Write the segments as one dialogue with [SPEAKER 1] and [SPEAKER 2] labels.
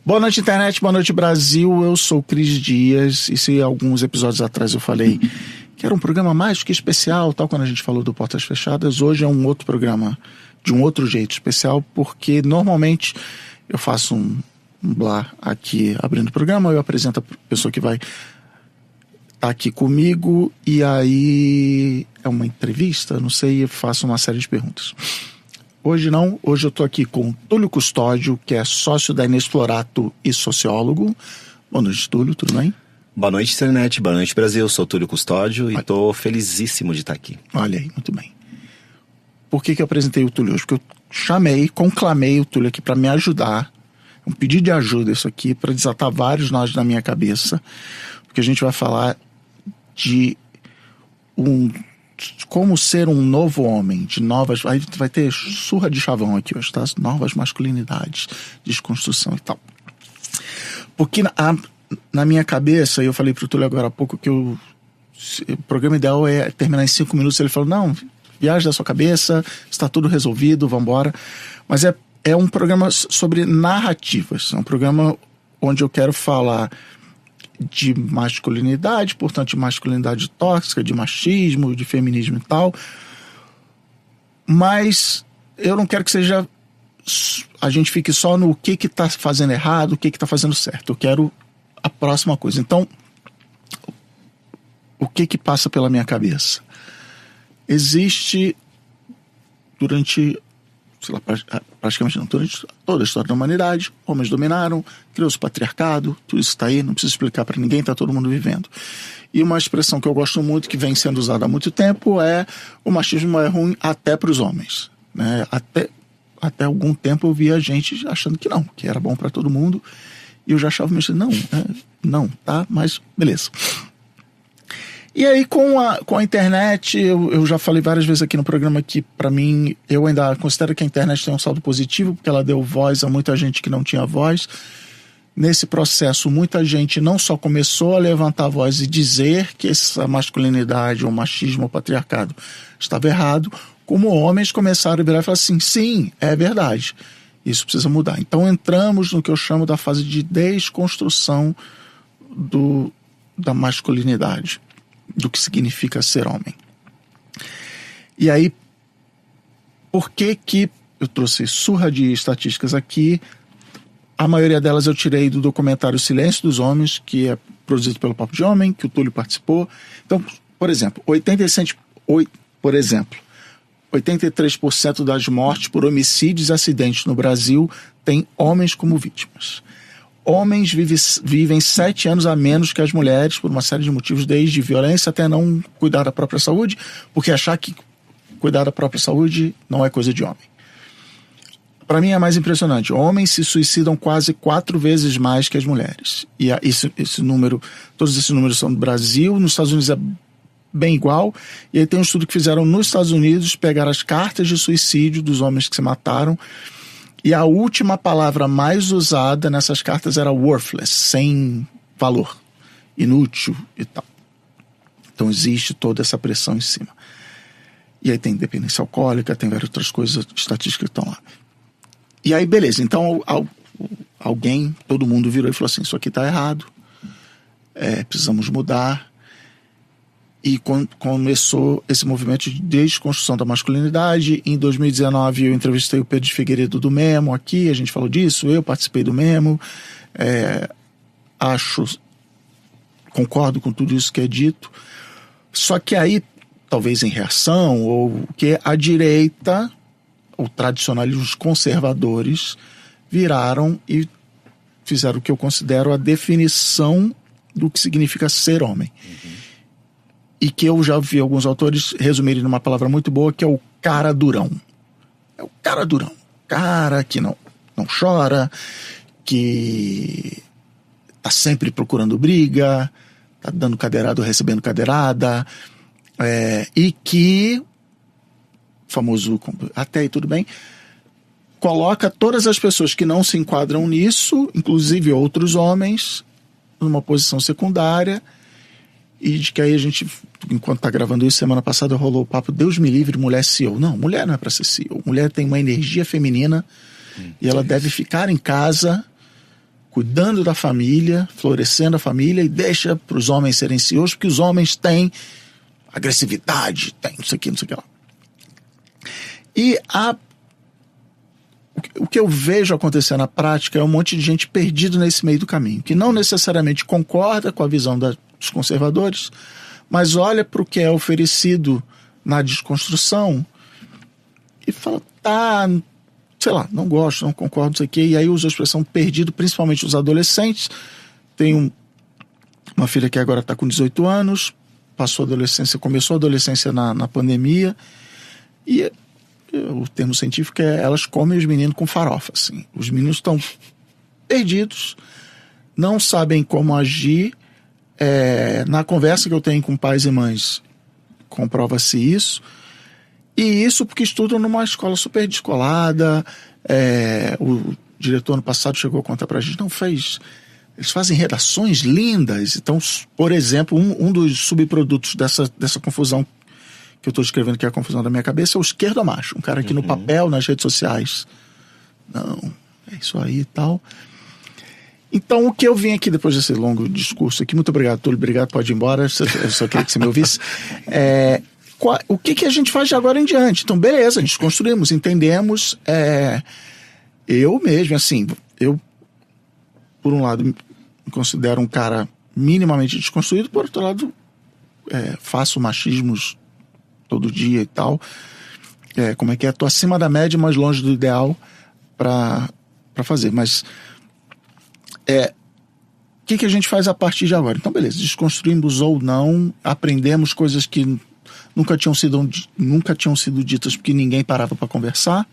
[SPEAKER 1] Boa noite, internet, boa noite, Brasil. Eu sou o Cris Dias. E se alguns episódios atrás eu falei que era um programa mais do que especial, tal, quando a gente falou do Portas Fechadas, hoje é um outro programa de um outro jeito especial, porque normalmente eu faço um blá aqui abrindo o programa, eu apresento a pessoa que vai estar aqui comigo, e aí é uma entrevista, não sei, eu faço uma série de perguntas. Hoje não, hoje eu estou aqui com Túlio Custódio, que é sócio da Inexplorato e sociólogo. Boa noite, Túlio, tudo bem?
[SPEAKER 2] Boa noite, internet, boa noite, Brasil. Eu sou Túlio Custódio e estou felizíssimo de estar aqui.
[SPEAKER 1] Olha aí, muito bem. Por que eu apresentei o Túlio hoje? Porque eu conclamei o Túlio aqui para me ajudar, um pedido de ajuda isso aqui, para desatar vários nós na minha cabeça, porque a gente vai falar de como ser um novo homem, de novas... Aí vai ter surra de chavão aqui hoje, tá? Novas masculinidades, desconstrução e tal. Porque na minha cabeça, e eu falei pro Túlio agora há pouco que o programa ideal é terminar em 5 minutos. Ele falou, não, viagem da sua cabeça, está tudo resolvido, vambora. Mas é um programa sobre narrativas, é um programa onde eu quero falar de masculinidade, portanto de masculinidade tóxica, de machismo, de feminismo e tal, mas eu não quero que seja a gente fique só no que tá fazendo errado, o que tá fazendo certo. Eu quero a próxima coisa. Então, o que passa pela minha cabeça? Existe durante, sei lá, praticamente não, durante toda a história da humanidade, homens dominaram, criou-se o patriarcado, tudo isso está aí, não preciso explicar para ninguém, está todo mundo vivendo. E uma expressão que eu gosto muito, que vem sendo usada há muito tempo, é o machismo é ruim até para os homens, né? Até algum tempo eu via gente achando que não, que era bom para todo mundo, e eu já achava mesmo, não, tá, mas beleza. E aí com a internet, eu já falei várias vezes aqui no programa que, para mim, eu ainda considero que a internet tem um saldo positivo, porque ela deu voz a muita gente que não tinha voz. Nesse processo, muita gente não só começou a levantar a voz e dizer que essa masculinidade, ou machismo, ou patriarcado estava errado, como homens começaram a virar e falar assim, sim, é verdade, isso precisa mudar. Então entramos no que eu chamo da fase de desconstrução da masculinidade, do que significa ser homem. E aí, por que eu trouxe surra de estatísticas aqui? A maioria delas eu tirei do documentário Silêncio dos Homens, que é produzido pelo Papo de Homem, que o Túlio participou. Então, por exemplo, 83% das mortes por homicídios e acidentes no Brasil tem homens como vítimas. Homens vivem 7 anos a menos que as mulheres por uma série de motivos, desde violência até não cuidar da própria saúde, porque achar que cuidar da própria saúde não é coisa de homem. Para mim é mais impressionante. Homens se suicidam quase 4 vezes mais que as mulheres. E esse número, todos esses números são do Brasil, nos Estados Unidos é bem igual. E aí tem um estudo que fizeram nos Estados Unidos, pegaram as cartas de suicídio dos homens que se mataram, e a última palavra mais usada nessas cartas era worthless, sem valor, inútil e tal. Então existe toda essa pressão em cima. E aí tem dependência alcoólica, tem várias outras coisas, estatísticas que estão lá. E aí beleza, então alguém, todo mundo virou e falou assim, isso aqui está errado, precisamos mudar. E começou esse movimento de desconstrução da masculinidade. Em 2019 eu entrevistei o Pedro de Figueiredo do Memo aqui, a gente falou disso, eu participei do Memo, concordo com tudo isso que é dito. Só que aí, talvez em reação, ou que a direita, o tradicionalismo, os conservadores, viraram e fizeram o que eu considero a definição do que significa ser homem. E que eu já vi alguns autores resumirem numa palavra muito boa, que é o cara durão. É o cara durão. Cara que não chora, que tá sempre procurando briga, tá dando cadeirada ou recebendo cadeirada, e que, famoso, até aí tudo bem, coloca todas as pessoas que não se enquadram nisso, inclusive outros homens, numa posição secundária. E de que aí a gente, enquanto tá gravando isso, semana passada rolou o papo, Deus me livre, mulher CEO. Não, mulher não é para ser CEO. Mulher tem uma energia feminina e ela deve ficar em casa cuidando da família, florescendo a família, e deixa para os homens serem CEOs, porque os homens têm agressividade, tem não sei o que lá. E o que eu vejo acontecer na prática é um monte de gente perdido nesse meio do caminho, que não necessariamente concorda com a visão dos conservadores, mas olha para o que é oferecido na desconstrução e fala, sei lá, não gosto, não concordo, não sei o quê, e aí usa a expressão perdido, principalmente os adolescentes. Tem uma filha que agora está com 18 anos, começou a adolescência na pandemia, e o termo científico é elas comem os meninos com farofa, assim. Os meninos estão perdidos, não sabem como agir. Na conversa que eu tenho com pais e mães, comprova-se isso. E isso porque estudam numa escola super descolada. O diretor ano passado chegou a contar pra gente, eles fazem redações lindas. Então, por exemplo, um dos subprodutos dessa confusão que eu estou descrevendo, que é a confusão da minha cabeça, é o esquerdomacho. Um cara que no papel, nas redes sociais, não, é isso aí e tal. Então, o que eu vim aqui depois desse longo discurso aqui, muito obrigado, Túlio, obrigado, pode ir embora, eu só queria que você me ouvisse. O que a gente faz de agora em diante? Então, beleza, a gente construímos, entendemos. Eu mesmo, assim, por um lado, me considero um cara minimamente desconstruído, por outro lado, faço machismos todo dia e tal. Tô acima da média, mas longe do ideal para fazer. Mas o que a gente faz a partir de agora? Então, beleza, desconstruímos ou não, aprendemos coisas que nunca tinham sido ditas porque ninguém parava para conversar.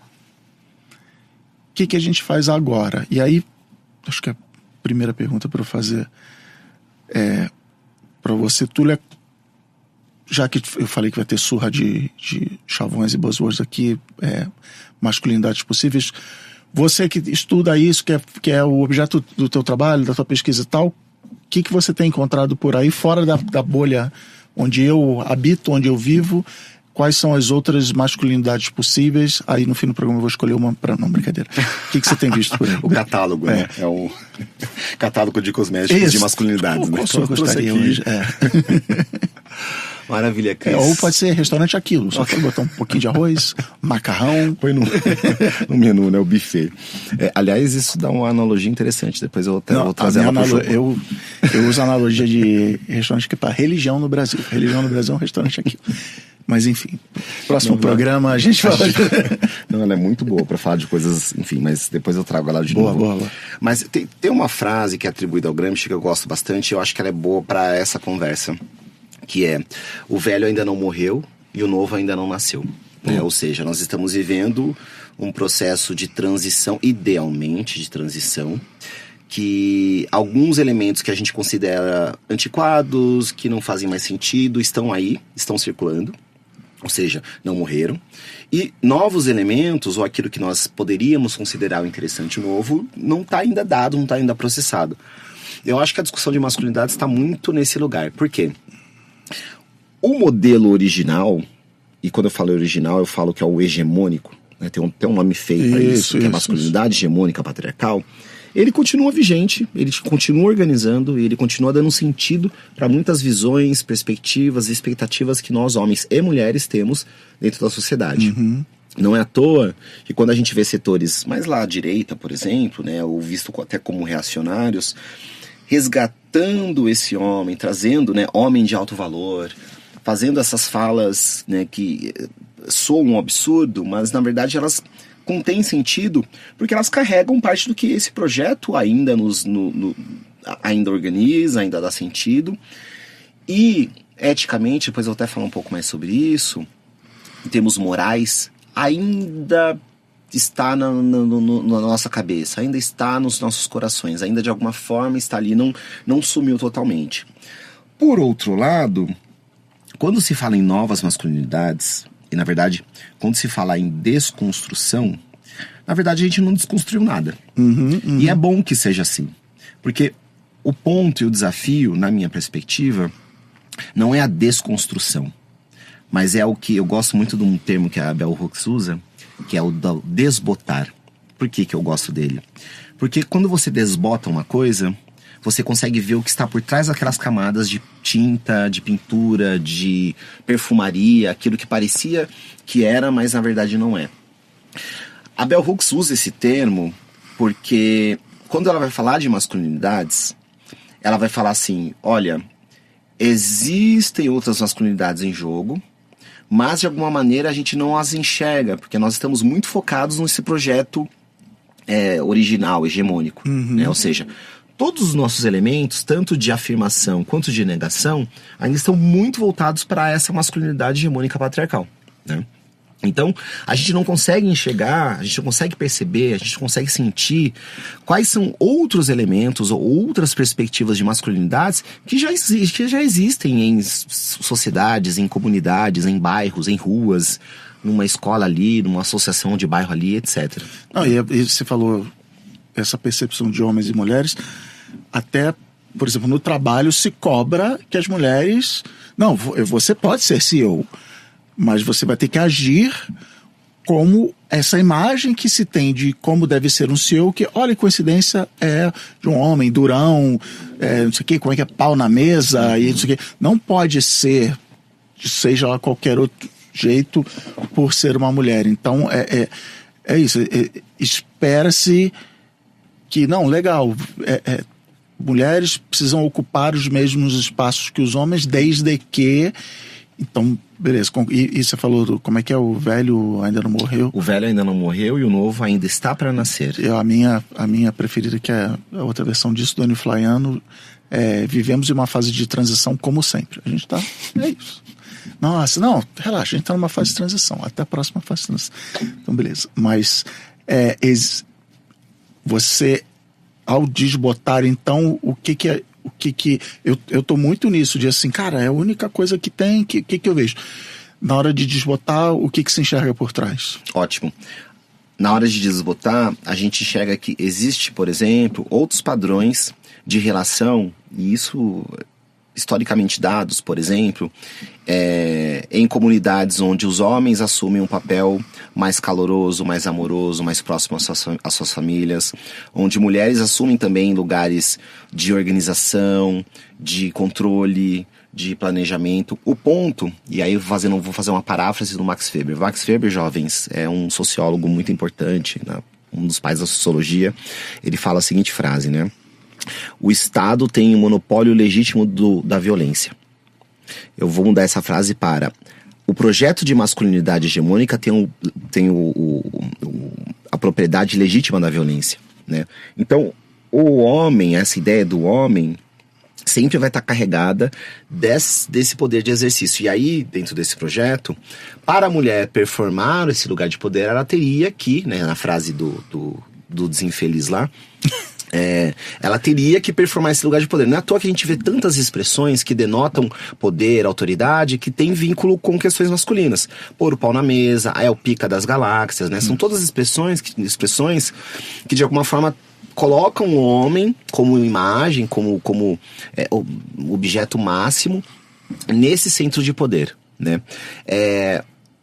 [SPEAKER 1] O que a gente faz agora? E aí, acho que a primeira pergunta para eu fazer para você, Túlio, já que eu falei que vai ter surra de chavões e buzzwords aqui, masculinidades possíveis, você que estuda isso, que é o objeto do teu trabalho, da tua pesquisa e tal, o que você tem encontrado por aí, fora da bolha onde eu habito, onde eu vivo? Quais são as outras masculinidades possíveis? Aí no fim do programa eu vou escolher uma para... Não, brincadeira. O que você tem visto por aí?
[SPEAKER 2] O catálogo, né? É o catálogo de cosméticos de masculinidades, né?
[SPEAKER 1] Qual só gostaria hoje?
[SPEAKER 2] Maravilha, Cris.
[SPEAKER 1] Ou pode ser restaurante aquilo, só pode botar um pouquinho de arroz, macarrão.
[SPEAKER 2] Põe no menu, né? O buffet. Aliás, isso dá uma analogia interessante. Depois eu vou trazer ela pro jogo.
[SPEAKER 1] Eu uso a analogia de restaurante que é para religião no Brasil. Religião no Brasil é um restaurante aquilo. Mas enfim, próximo programa a gente fala.
[SPEAKER 2] Não, ela é muito boa para falar de coisas, enfim, mas depois eu trago ela de novo.
[SPEAKER 1] Boa.
[SPEAKER 2] Mas tem uma frase que é atribuída ao Gramsci que eu gosto bastante, eu acho que ela é boa para essa conversa, que é: o velho ainda não morreu e o novo ainda não nasceu. Ou seja, nós estamos vivendo um processo de transição, idealmente de transição, que alguns elementos que a gente considera antiquados, que não fazem mais sentido, estão aí, estão circulando. Ou seja, não morreram. E novos elementos, ou aquilo que nós poderíamos considerar o interessante novo, não está ainda dado, não está ainda processado. Eu acho que a discussão de masculinidade está muito nesse lugar. Por quê? O modelo original, e quando eu falo original, eu falo que é o hegemônico, né? Tem um nome feio para isso, que é a masculinidade hegemônica patriarcal. Ele continua vigente, ele continua organizando e ele continua dando sentido para muitas visões, perspectivas e expectativas que nós, homens e mulheres, temos dentro da sociedade. Não é à toa que quando a gente vê setores mais lá à direita, por exemplo, né, ou visto até como reacionários, resgatando esse homem, trazendo, né, homem de alto valor, fazendo essas falas, né, que soam um absurdo, mas na verdade elas contém sentido, porque elas carregam parte do que esse projeto ainda ainda organiza, ainda dá sentido. E, eticamente, depois eu vou até falar um pouco mais sobre isso, em termos morais, ainda está na nossa cabeça, ainda está nos nossos corações, ainda de alguma forma está ali, não sumiu totalmente. Por outro lado, quando se fala em novas masculinidades, e na verdade, quando se fala em desconstrução, na verdade a gente não desconstruiu nada. E é bom que seja assim. Porque o ponto e o desafio, na minha perspectiva, não é a desconstrução. Mas é o que eu gosto muito de um termo que a Bell Hooks usa, que é o desbotar. Por que eu gosto dele? Porque quando você desbota uma coisa, você consegue ver o que está por trás daquelas camadas de tinta, de pintura, de perfumaria, aquilo que parecia que era, mas na verdade não é. A Bell Hooks usa esse termo porque quando ela vai falar de masculinidades, ela vai falar assim, olha, existem outras masculinidades em jogo, mas de alguma maneira a gente não as enxerga, porque nós estamos muito focados nesse projeto original, hegemônico, né? Ou seja, todos os nossos elementos, tanto de afirmação quanto de negação, ainda estão muito voltados para essa masculinidade hegemônica patriarcal, né? Então, a gente não consegue enxergar, a gente não consegue perceber, a gente não consegue sentir quais são outros elementos ou outras perspectivas de masculinidades que já existem em sociedades, em comunidades, em bairros, em ruas, numa escola ali, numa associação de bairro ali, etc.
[SPEAKER 1] Não, e você falou essa percepção de homens e mulheres, até, por exemplo, no trabalho se cobra que as mulheres... Não, você pode ser CEO, mas você vai ter que agir como essa imagem que se tem de como deve ser um CEO, que, olha, coincidência, é de um homem durão, não sei o quê, como é que é, pau na mesa, e não sei o quê. Não pode ser, seja lá qualquer outro jeito, por ser uma mulher. Então, é isso. Espera-se que, não, legal, mulheres precisam ocupar os mesmos espaços que os homens, desde que... Então, beleza. E você falou como é que é? O velho ainda não morreu?
[SPEAKER 2] O velho ainda não morreu e o novo ainda está para nascer.
[SPEAKER 1] A minha preferida, que é a outra versão disso, do Annie Flaiano, vivemos em uma fase de transição como sempre. A gente tá... É isso. Nossa, não, relaxa, a gente tá numa fase de transição. Até a próxima fase de transição. Então, beleza. Mas você, ao desbotar, então, o que é... eu tô muito nisso de assim, cara, é a única coisa que tem, que eu vejo na hora de desbotar, o que se enxerga por trás?
[SPEAKER 2] Ótimo. Na hora de desbotar, a gente enxerga que existe, por exemplo, outros padrões de relação, e isso historicamente dados, por exemplo, em comunidades onde os homens assumem um papel mais caloroso, mais amoroso, mais próximo às suas famílias, onde mulheres assumem também lugares de organização, de controle, de planejamento. O ponto, e aí vou fazer uma paráfrase do Max Weber. Max Weber, jovens, é um sociólogo muito importante, né? Um dos pais da sociologia. Ele fala a seguinte frase, né? O Estado tem o monopólio legítimo da violência. Eu vou mudar essa frase para: o projeto de masculinidade hegemônica tem a propriedade legítima da violência, né? Então, o homem, essa ideia do homem, sempre vai estar carregada desse poder de exercício. E aí, dentro desse projeto, para a mulher performar esse lugar de poder, ela teria que, né, na frase do desinfeliz lá, ela teria que performar esse lugar de poder. Não é à toa que a gente vê tantas expressões que denotam poder, autoridade, que tem vínculo com questões masculinas. Pôr o pau na mesa, o pica das galáxias, né? São todas expressões que de alguma forma colocam o homem como imagem, como objeto máximo nesse centro de poder, né?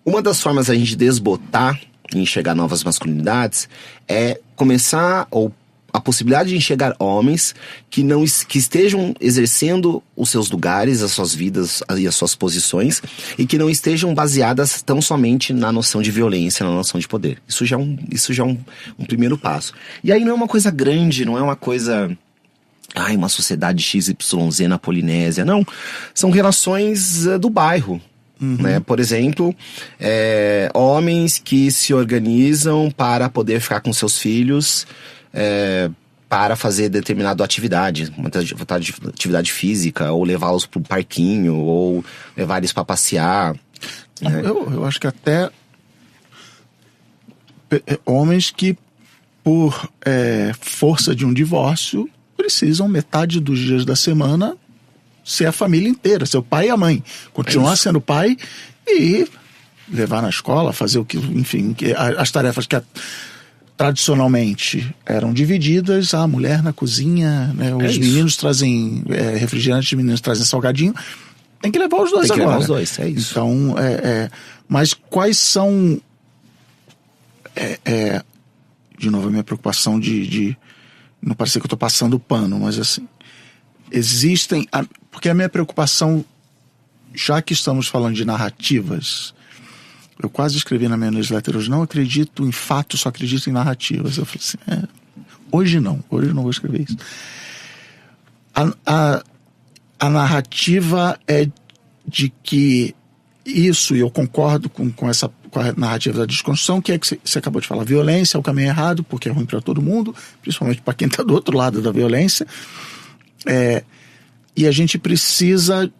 [SPEAKER 2] Uma das formas da gente desbotar e enxergar novas masculinidades é começar, ou a possibilidade de enxergar homens que estejam exercendo os seus lugares, as suas vidas e as suas posições, e que não estejam baseadas tão somente na noção de violência, na noção de poder. Isso já é um primeiro passo. E aí não é uma coisa grande, não é uma coisa... uma sociedade XYZ na Polinésia. Não, são relações do bairro. Né? Por exemplo, homens que se organizam para poder ficar com seus filhos... para fazer determinada atividade, uma atividade física, ou levá-los para o parquinho, ou levar eles para passear. Né?
[SPEAKER 1] Eu acho que até homens que, por força de um divórcio, precisam metade dos dias da semana ser a família inteira, ser o pai e a mãe. Continuar sendo pai e levar na escola, fazer o que, enfim, as tarefas que tradicionalmente eram divididas, a mulher na cozinha, né? Os meninos trazem refrigerante, os meninos trazem salgadinho. Tem que levar os dois agora. Tem que levar os
[SPEAKER 2] dois, é isso.
[SPEAKER 1] Então, mas quais são... de novo, a minha preocupação de não parecer que eu estou passando pano, mas assim, existem... Porque a minha preocupação, já que estamos falando de narrativas, eu quase escrevi na minha newsletter hoje, não acredito em fatos, só acredito em narrativas. Eu falei assim, hoje eu não vou escrever isso. A narrativa é de que isso, e eu concordo com a narrativa da desconstrução, que é que você acabou de falar, violência é o caminho errado, porque é ruim para todo mundo, principalmente para quem está do outro lado da violência, e a gente precisa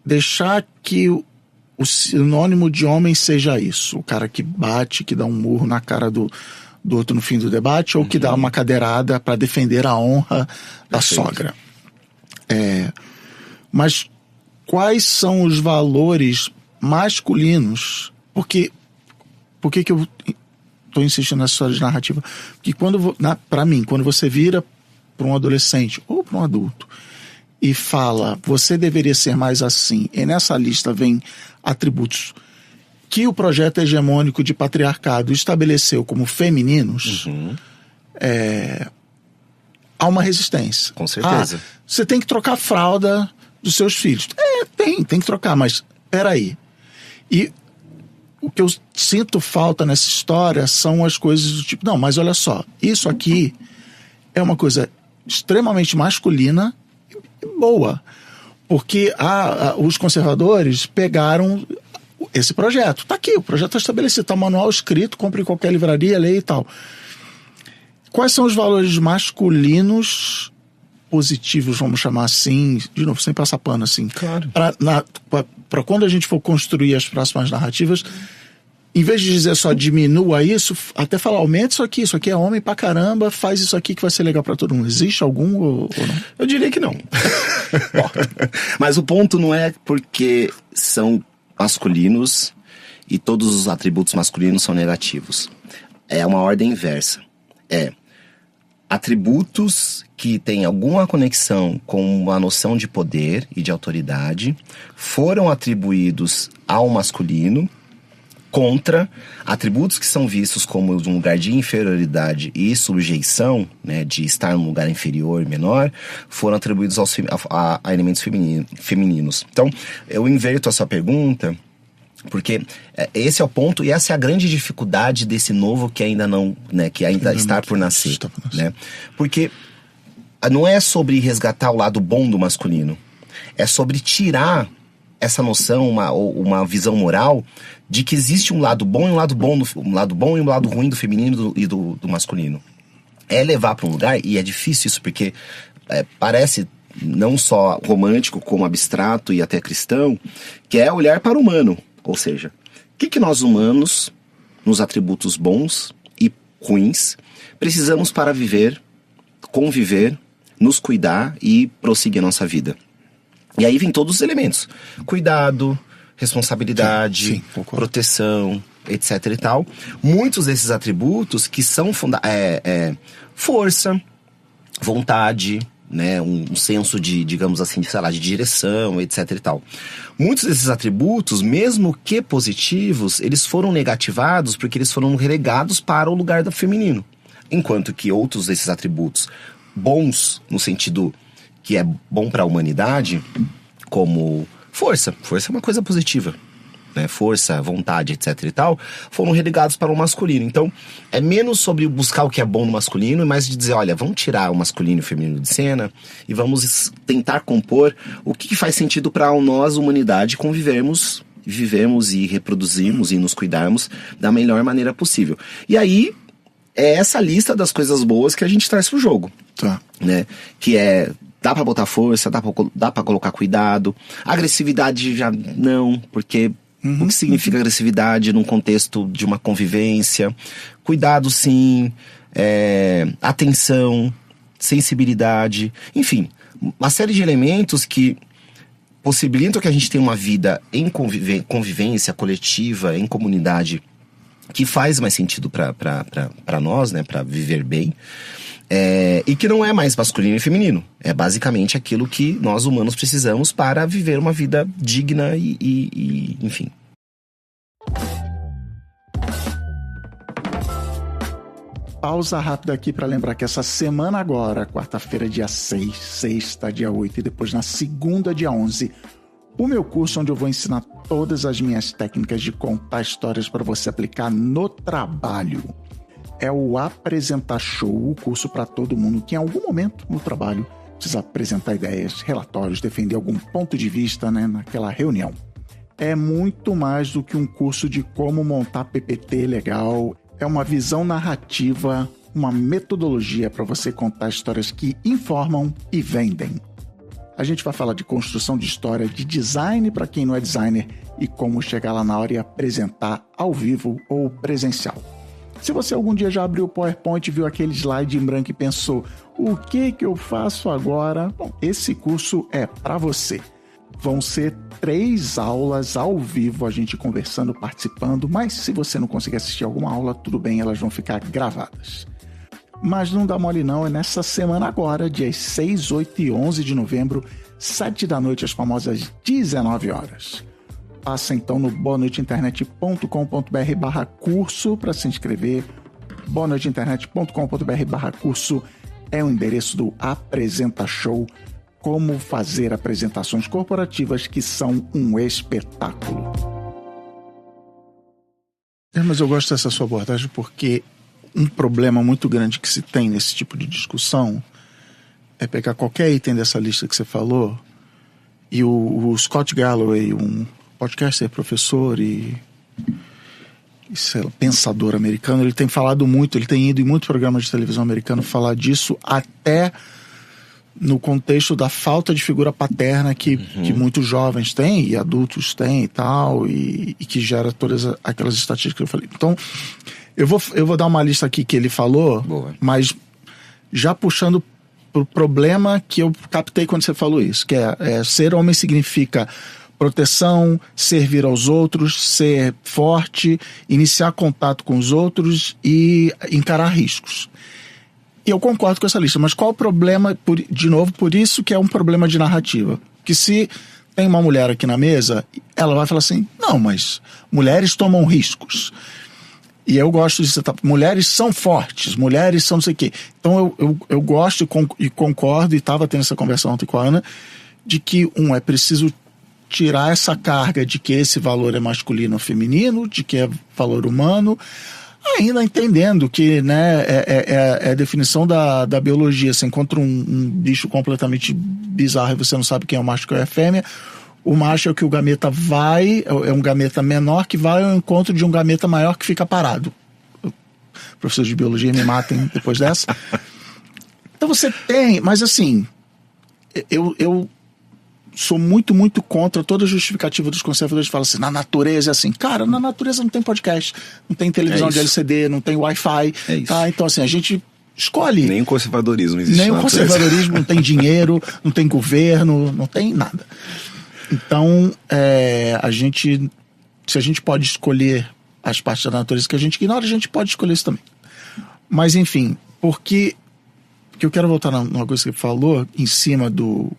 [SPEAKER 1] deixar que o sinônimo de homem seja isso, o cara que bate, que dá um murro na cara do outro no fim do debate, ou que dá uma cadeirada para defender a honra da sogra. Mas quais são os valores masculinos? Por que eu estou insistindo nessa história de narrativa? Porque para mim, quando você vira para um adolescente ou para um adulto e fala, você deveria ser mais assim, e nessa lista vem atributos que o projeto hegemônico de patriarcado estabeleceu como femininos, há uma resistência.
[SPEAKER 2] Com certeza.
[SPEAKER 1] Você tem que trocar a fralda dos seus filhos. Tem que trocar, mas peraí. E o que eu sinto falta nessa história são as coisas do tipo, não, mas olha só, isso aqui é uma coisa extremamente masculina e boa. Porque os conservadores pegaram esse projeto. Tá aqui, o projeto está estabelecido, tá o manual escrito, compre em qualquer livraria, leia e tal. Quais são os valores masculinos positivos, vamos chamar assim, de novo, sem passar pano, assim.
[SPEAKER 2] Claro.
[SPEAKER 1] Para quando a gente for construir as próximas narrativas, em vez de dizer só diminua isso, até falar, aumenta isso aqui é homem pra caramba, faz isso aqui que vai ser legal pra todo mundo. Existe algum ou não?
[SPEAKER 2] Eu diria que não. Mas o ponto não é porque são masculinos e todos os atributos masculinos são negativos. É uma ordem inversa. Atributos que têm alguma conexão com a noção de poder e de autoridade foram atribuídos ao masculino contra atributos que são vistos como de um lugar de inferioridade e sujeição, né, de estar num lugar inferior, menor, foram atribuídos a elementos femininos. Então, eu inverto a sua pergunta, porque esse é o ponto e essa é a grande dificuldade desse novo que ainda não, né, que ainda está por nascer, né? Porque não é sobre resgatar o lado bom do masculino, é sobre tirar essa noção, uma visão moral de que existe um lado bom e um lado bom e um lado ruim do feminino e do masculino. É levar para um lugar, e é difícil isso porque parece não só romântico como abstrato e até cristão, que é olhar para o humano. Ou seja, o que nós humanos, nos atributos bons e ruins, precisamos para viver, conviver, nos cuidar e prosseguir a nossa vida. E aí vem todos os elementos. Cuidado, responsabilidade, sim, proteção, etc e tal. Muitos desses atributos que são força, vontade, né, um senso de, digamos assim, de direção, etc e tal. Muitos desses atributos, mesmo que positivos, eles foram negativados porque eles foram relegados para o lugar do feminino. Enquanto que outros desses atributos bons, no sentido que é bom para a humanidade, como força é uma coisa positiva, né? Força, vontade, etc e tal, foram relegados para o masculino. Então, é menos sobre buscar o que é bom no masculino e mais de dizer, olha, vamos tirar o masculino e o feminino de cena e vamos tentar compor o que faz sentido para nós, humanidade, convivermos, vivemos e reproduzirmos e nos cuidarmos da melhor maneira possível. E aí, é essa lista das coisas boas que a gente traz pro jogo, né? Que dá pra botar força, dá pra colocar cuidado. Agressividade já não, porque o que significa agressividade num contexto de uma convivência? Cuidado sim, atenção, sensibilidade, enfim, uma série de elementos que possibilitam que a gente tenha uma vida em convivência coletiva, em comunidade, que faz mais sentido para nós, né, para viver bem, e que não é mais masculino e feminino. É basicamente aquilo que nós humanos precisamos para viver uma vida digna e enfim.
[SPEAKER 1] pausa rápida aqui para lembrar que essa semana agora, quarta-feira, dia 6, sexta, dia 8 e depois na segunda, dia 11, o meu curso onde eu vou ensinar todas as minhas técnicas de contar histórias para você aplicar no trabalho. É o Apresentar Show, o curso para todo mundo que em algum momento no trabalho precisa apresentar ideias, relatórios, defender algum ponto de vista, né, naquela reunião. É muito mais do que um curso de como montar PPT legal. É uma visão narrativa, uma metodologia para você contar histórias que informam e vendem. A gente vai falar de construção de história, de design para quem não é designer e como chegar lá na hora e apresentar ao vivo ou presencial. Se você algum dia já abriu o PowerPoint, viu aquele slide em branco e pensou, o que eu faço agora? Bom, esse curso é para você. Vão ser 3 aulas ao vivo, a gente conversando, participando, mas se você não conseguir assistir alguma aula, tudo bem, elas vão ficar gravadas. Mas não dá mole não, é nessa semana agora, dias 6, 8 e 11 de novembro, 7 da noite, as famosas 19 horas. Passa então no boanoiteinternet.com.br/curso para se inscrever. boanoiteinternet.com.br/curso é o endereço do Apresenta Show, como fazer apresentações corporativas que são um espetáculo. Mas eu gosto dessa sua abordagem porque um problema muito grande que se tem nesse tipo de discussão é pegar qualquer item dessa lista que você falou e o Scott Galloway, um podcaster, professor e sei lá, pensador americano, ele tem falado muito, ele tem ido em muitos programas de televisão americano falar disso até no contexto da falta de figura paterna que muitos jovens têm e adultos têm e tal, e que gera todas aquelas estatísticas que eu falei. Então, eu vou dar uma lista aqui que ele falou, boa, mas já puxando pro problema que eu captei quando você falou isso, que é ser homem significa proteção, servir aos outros, ser forte, iniciar contato com os outros e encarar riscos. E eu concordo com essa lista, mas qual o problema, de novo, por isso que é um problema de narrativa? Que se tem uma mulher aqui na mesa, ela vai falar assim, não, mas mulheres tomam riscos. E eu gosto de citar, mulheres são fortes, mulheres são não sei o quê. Então eu gosto e concordo, e estava tendo essa conversa ontem com a Ana, de que, é preciso tirar essa carga de que esse valor é masculino ou feminino, de que é valor humano, ainda entendendo que, né, é a definição da biologia. Você encontra um bicho completamente bizarro e você não sabe quem é o macho e quem é a fêmea. O macho é o que o gameta vai, é um gameta menor que vai ao encontro de um gameta maior que fica parado. Professores de biologia me matem depois dessa. Então você tem, mas assim, eu sou muito, muito contra toda a justificativa dos conservadores que falam assim, na natureza é assim. Cara, na natureza não tem podcast, não tem televisão de LCD, não tem Wi-Fi. Tá? Então assim, a gente escolhe.
[SPEAKER 3] Nem o conservadorismo existe.
[SPEAKER 1] Nem o conservadorismo, não tem dinheiro, não tem governo, não tem nada. Então, se a gente pode escolher as partes da natureza que a gente ignora, a gente pode escolher isso também. Mas enfim, porque eu quero voltar numa coisa que você falou, em cima do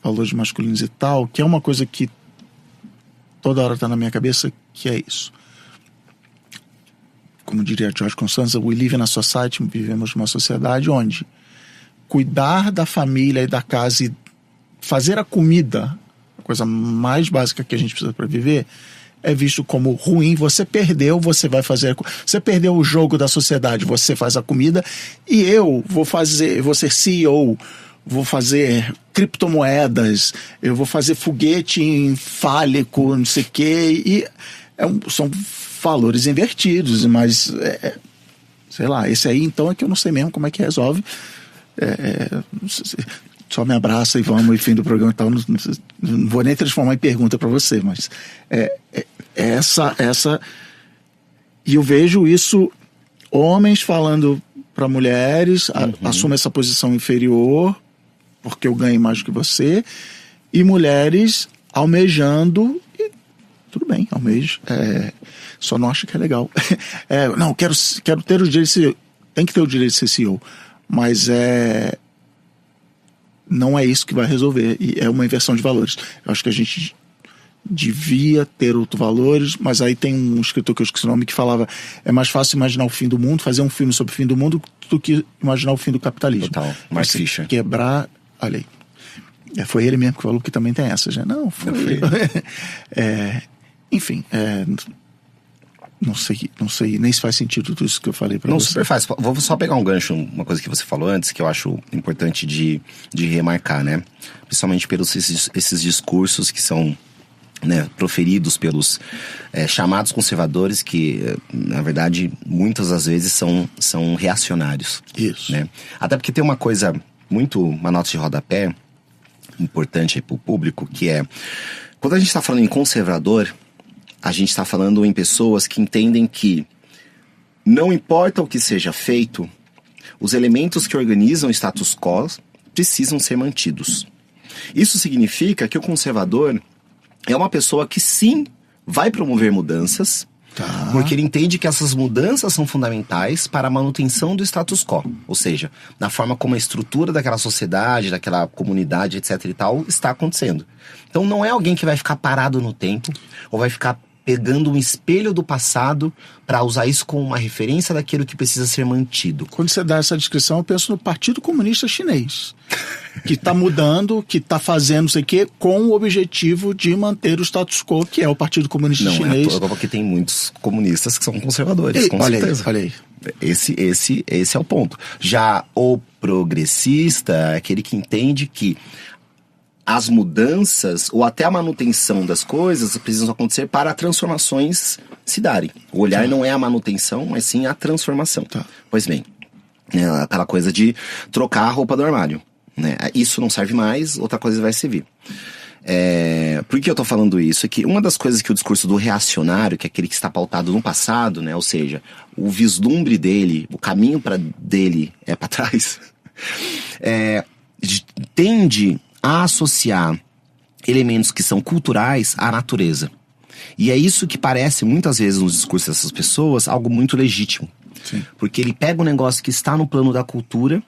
[SPEAKER 1] valores masculinos e tal, que é uma coisa que toda hora está na minha cabeça, que é isso. Como diria George Constanza, we live in a society, vivemos numa sociedade onde cuidar da família e da casa e fazer a comida, a coisa mais básica que a gente precisa para viver, é visto como ruim. Você perdeu, você vai fazer. Você perdeu o jogo da sociedade, você faz a comida, e eu vou ser CEO, vou fazer criptomoedas, eu vou fazer foguete fálico, não sei o quê, e são valores invertidos, mas sei lá, esse aí então é que eu não sei mesmo como é que resolve. Só me abraça e vamos, e fim do programa e tal. Não vou nem transformar em pergunta para você, mas essa. E eu vejo isso, homens falando para mulheres, assuma essa posição inferior, porque eu ganho mais que você, e mulheres almejando, e tudo bem, almejo, só não acho que é legal. Não, quero ter o direito de ser, tem que ter o direito de ser CEO, mas não é isso que vai resolver, e é uma inversão de valores. Eu acho que a gente devia ter outros valores, mas aí tem um escritor que eu esqueci o nome que falava: é mais fácil imaginar o fim do mundo, fazer um filme sobre o fim do mundo, do que imaginar o fim do capitalismo.
[SPEAKER 2] Total, Mark Fisher.
[SPEAKER 1] Quebrar, olha aí, foi ele mesmo que falou, que também tem essa, já. Não, foi ele. Enfim, não sei nem se faz sentido tudo isso que eu falei pra você.
[SPEAKER 2] Não, super faz. Vou só pegar um gancho, uma coisa que você falou antes, que eu acho importante de remarcar, né? Principalmente pelos esses discursos que são, né, proferidos pelos chamados conservadores, que, na verdade, muitas das vezes são reacionários.
[SPEAKER 1] Isso.
[SPEAKER 2] Né? Até porque tem uma coisa uma nota de rodapé importante aí pro público, que é, quando a gente tá falando em conservador, a gente está falando em pessoas que entendem que não importa o que seja feito, os elementos que organizam o status quo precisam ser mantidos. Isso significa que o conservador é uma pessoa que sim vai promover mudanças, porque ele entende que essas mudanças são fundamentais para a manutenção do status quo. Ou seja, na forma como a estrutura daquela sociedade, daquela comunidade, etc e tal, está acontecendo. Então não é alguém que vai ficar parado no tempo, ou vai ficar pegando um espelho do passado para usar isso como uma referência daquilo que precisa ser mantido.
[SPEAKER 1] Quando você dá essa descrição, eu penso no Partido Comunista Chinês, que está mudando, que está fazendo isso aqui com o objetivo de manter o status quo, que é o Partido Comunista Chinês.
[SPEAKER 2] Não é porque tem muitos comunistas que são conservadores, com certeza.
[SPEAKER 1] Olha aí.
[SPEAKER 2] Esse é o ponto. Já o progressista é aquele que entende que as mudanças, ou até a manutenção das coisas, precisam acontecer para transformações se darem. O olhar não é a manutenção, mas sim a transformação. Pois bem, aquela coisa de trocar a roupa do armário, né? Isso não serve mais, outra coisa vai servir. Por que eu tô falando isso? É que uma das coisas que o discurso do reacionário, que é aquele que está pautado no passado, né? Ou seja, o vislumbre dele, o caminho dele é para trás, tende a associar elementos que são culturais à natureza. E é isso que parece, muitas vezes, nos discursos dessas pessoas, algo muito legítimo.
[SPEAKER 1] Sim.
[SPEAKER 2] Porque ele pega um negócio que está no plano da cultura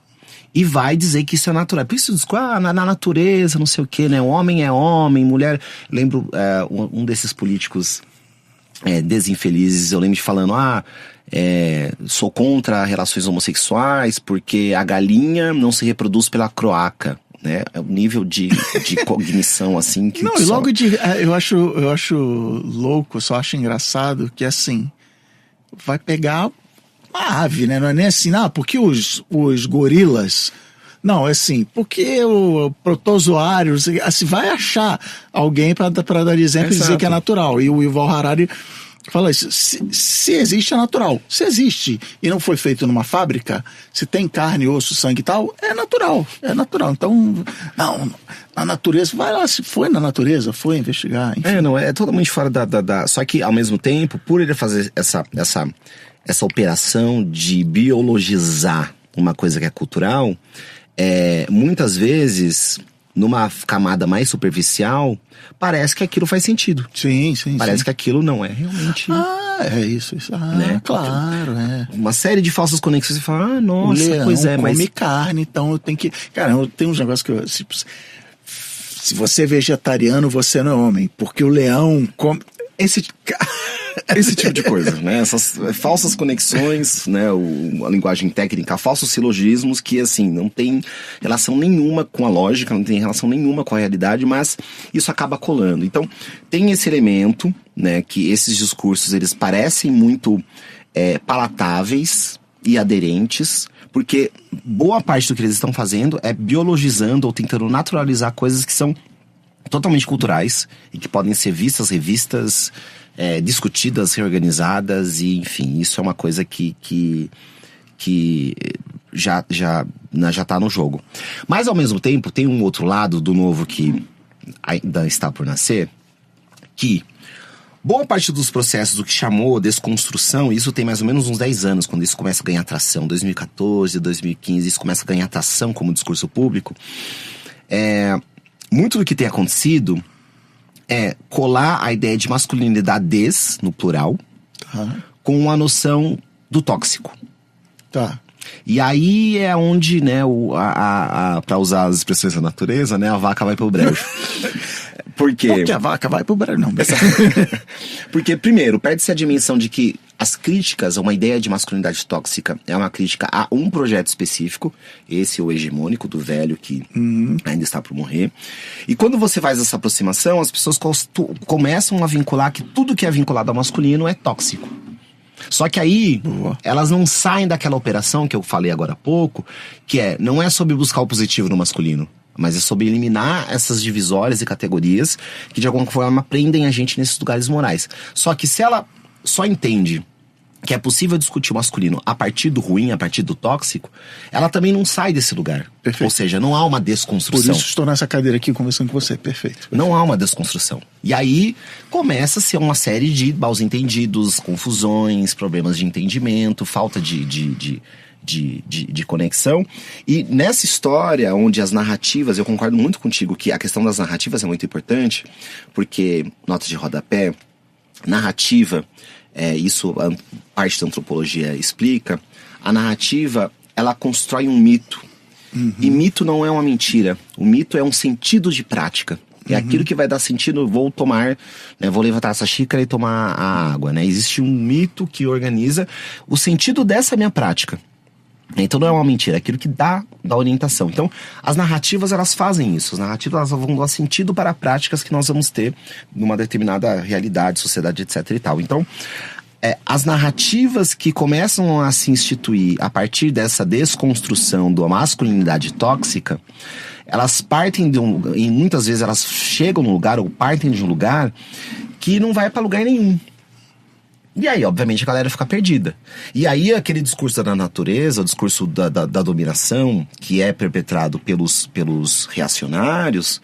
[SPEAKER 2] e vai dizer que isso é natural. Por isso diz, na natureza, não sei o quê, né? O homem é homem, mulher... Lembro um desses políticos desinfelizes, eu lembro de falando, sou contra relações homossexuais porque a galinha não se reproduz pela cloaca. Né? É o nível de cognição, assim... que
[SPEAKER 1] não, e logo eu acho louco, eu só acho engraçado que, assim, vai pegar uma ave, né? Não é nem assim, porque os gorilas... Não, é assim, porque o protozoário, assim, vai achar alguém para dar exemplo e dizer que é natural. E o Yuval Harari fala isso, se existe é natural. Se existe e não foi feito numa fábrica, se tem carne, osso, sangue e tal, é natural. Então, não, a natureza, vai lá, se foi na natureza, foi investigar, enfim.
[SPEAKER 2] Não, é totalmente fora da... Só que, ao mesmo tempo, por ele fazer essa operação de biologizar uma coisa que é cultural, muitas vezes, numa camada mais superficial, parece que aquilo faz sentido.
[SPEAKER 1] Sim.
[SPEAKER 2] Parece que aquilo não é realmente...
[SPEAKER 1] é isso.
[SPEAKER 2] Né?
[SPEAKER 1] Claro,
[SPEAKER 2] Uma série de falsas conexões. Você fala, nossa,
[SPEAKER 1] o leão
[SPEAKER 2] pois é,
[SPEAKER 1] come carne, então eu tenho que... Cara, tem uns negócios que eu... Se você é vegetariano, você não é homem, porque o leão come... Esse
[SPEAKER 2] tipo de coisa, né? Essas falsas conexões, né? A linguagem técnica, falsos silogismos que, assim, não tem relação nenhuma com a lógica, não tem relação nenhuma com a realidade, mas isso acaba colando. Então, tem esse elemento, né? Que esses discursos, eles parecem muito palatáveis e aderentes, porque boa parte do que eles estão fazendo é biologizando ou tentando naturalizar coisas que são totalmente culturais e que podem ser vistas, revistas, discutidas, reorganizadas e, enfim, isso é uma coisa que já tá no jogo. Mas, ao mesmo tempo, tem um outro lado do novo que ainda está por nascer, que boa parte dos processos do que chamou desconstrução, isso tem mais ou menos uns 10 anos, quando isso começa a ganhar tração, 2014, 2015, isso começa a ganhar tração como discurso público, muito do que tem acontecido é colar a ideia de masculinidades, no plural, com a noção do tóxico.
[SPEAKER 1] Tá.
[SPEAKER 2] E aí é onde, né, pra usar as expressões da natureza, né, a vaca vai pro brejo. Por quê?
[SPEAKER 1] Porque a vaca vai pro Brasil. Não,
[SPEAKER 2] Porque, primeiro, perde-se a dimensão de que as críticas a uma ideia de masculinidade tóxica é uma crítica a um projeto específico, esse é o hegemônico do velho que ainda está por morrer. E quando você faz essa aproximação, as pessoas começam a vincular que tudo que é vinculado ao masculino é tóxico. Só que aí, elas não saem daquela operação que eu falei agora há pouco, que não é sobre buscar o positivo no masculino, mas é sobre eliminar essas divisórias e categorias que de alguma forma prendem a gente nesses lugares morais. Só que se ela só entende que é possível discutir o masculino a partir do ruim, a partir do tóxico, ela também não sai desse lugar.
[SPEAKER 1] Perfeito.
[SPEAKER 2] Ou seja, não há uma desconstrução.
[SPEAKER 1] Por isso estou nessa cadeira aqui conversando com você. Perfeito.
[SPEAKER 2] Não há uma desconstrução. E aí começa a ser uma série de maus entendidos, confusões, problemas de entendimento, falta de conexão. E nessa história onde as narrativas, eu concordo muito contigo que a questão das narrativas é muito importante, porque, nota de rodapé, narrativa, isso a parte da antropologia explica, a narrativa, ela constrói um mito. E mito não é uma mentira, o mito é um sentido de prática. É aquilo que vai dar sentido, vou tomar, vou levantar essa xícara e tomar a água, Existe um mito que organiza o sentido dessa minha prática. Então não é uma mentira, é aquilo que dá orientação. Então as narrativas, elas fazem isso. As narrativas, elas vão dar sentido para práticas que nós vamos ter numa determinada realidade, sociedade, etc e tal. Então as narrativas que começam a se instituir a partir dessa desconstrução da masculinidade tóxica, elas partem e muitas vezes elas chegam num lugar ou partem de um lugar que não vai para lugar nenhum. E aí, obviamente, a galera fica perdida. E aí, aquele discurso da natureza, o discurso da dominação, que é perpetrado pelos reacionários,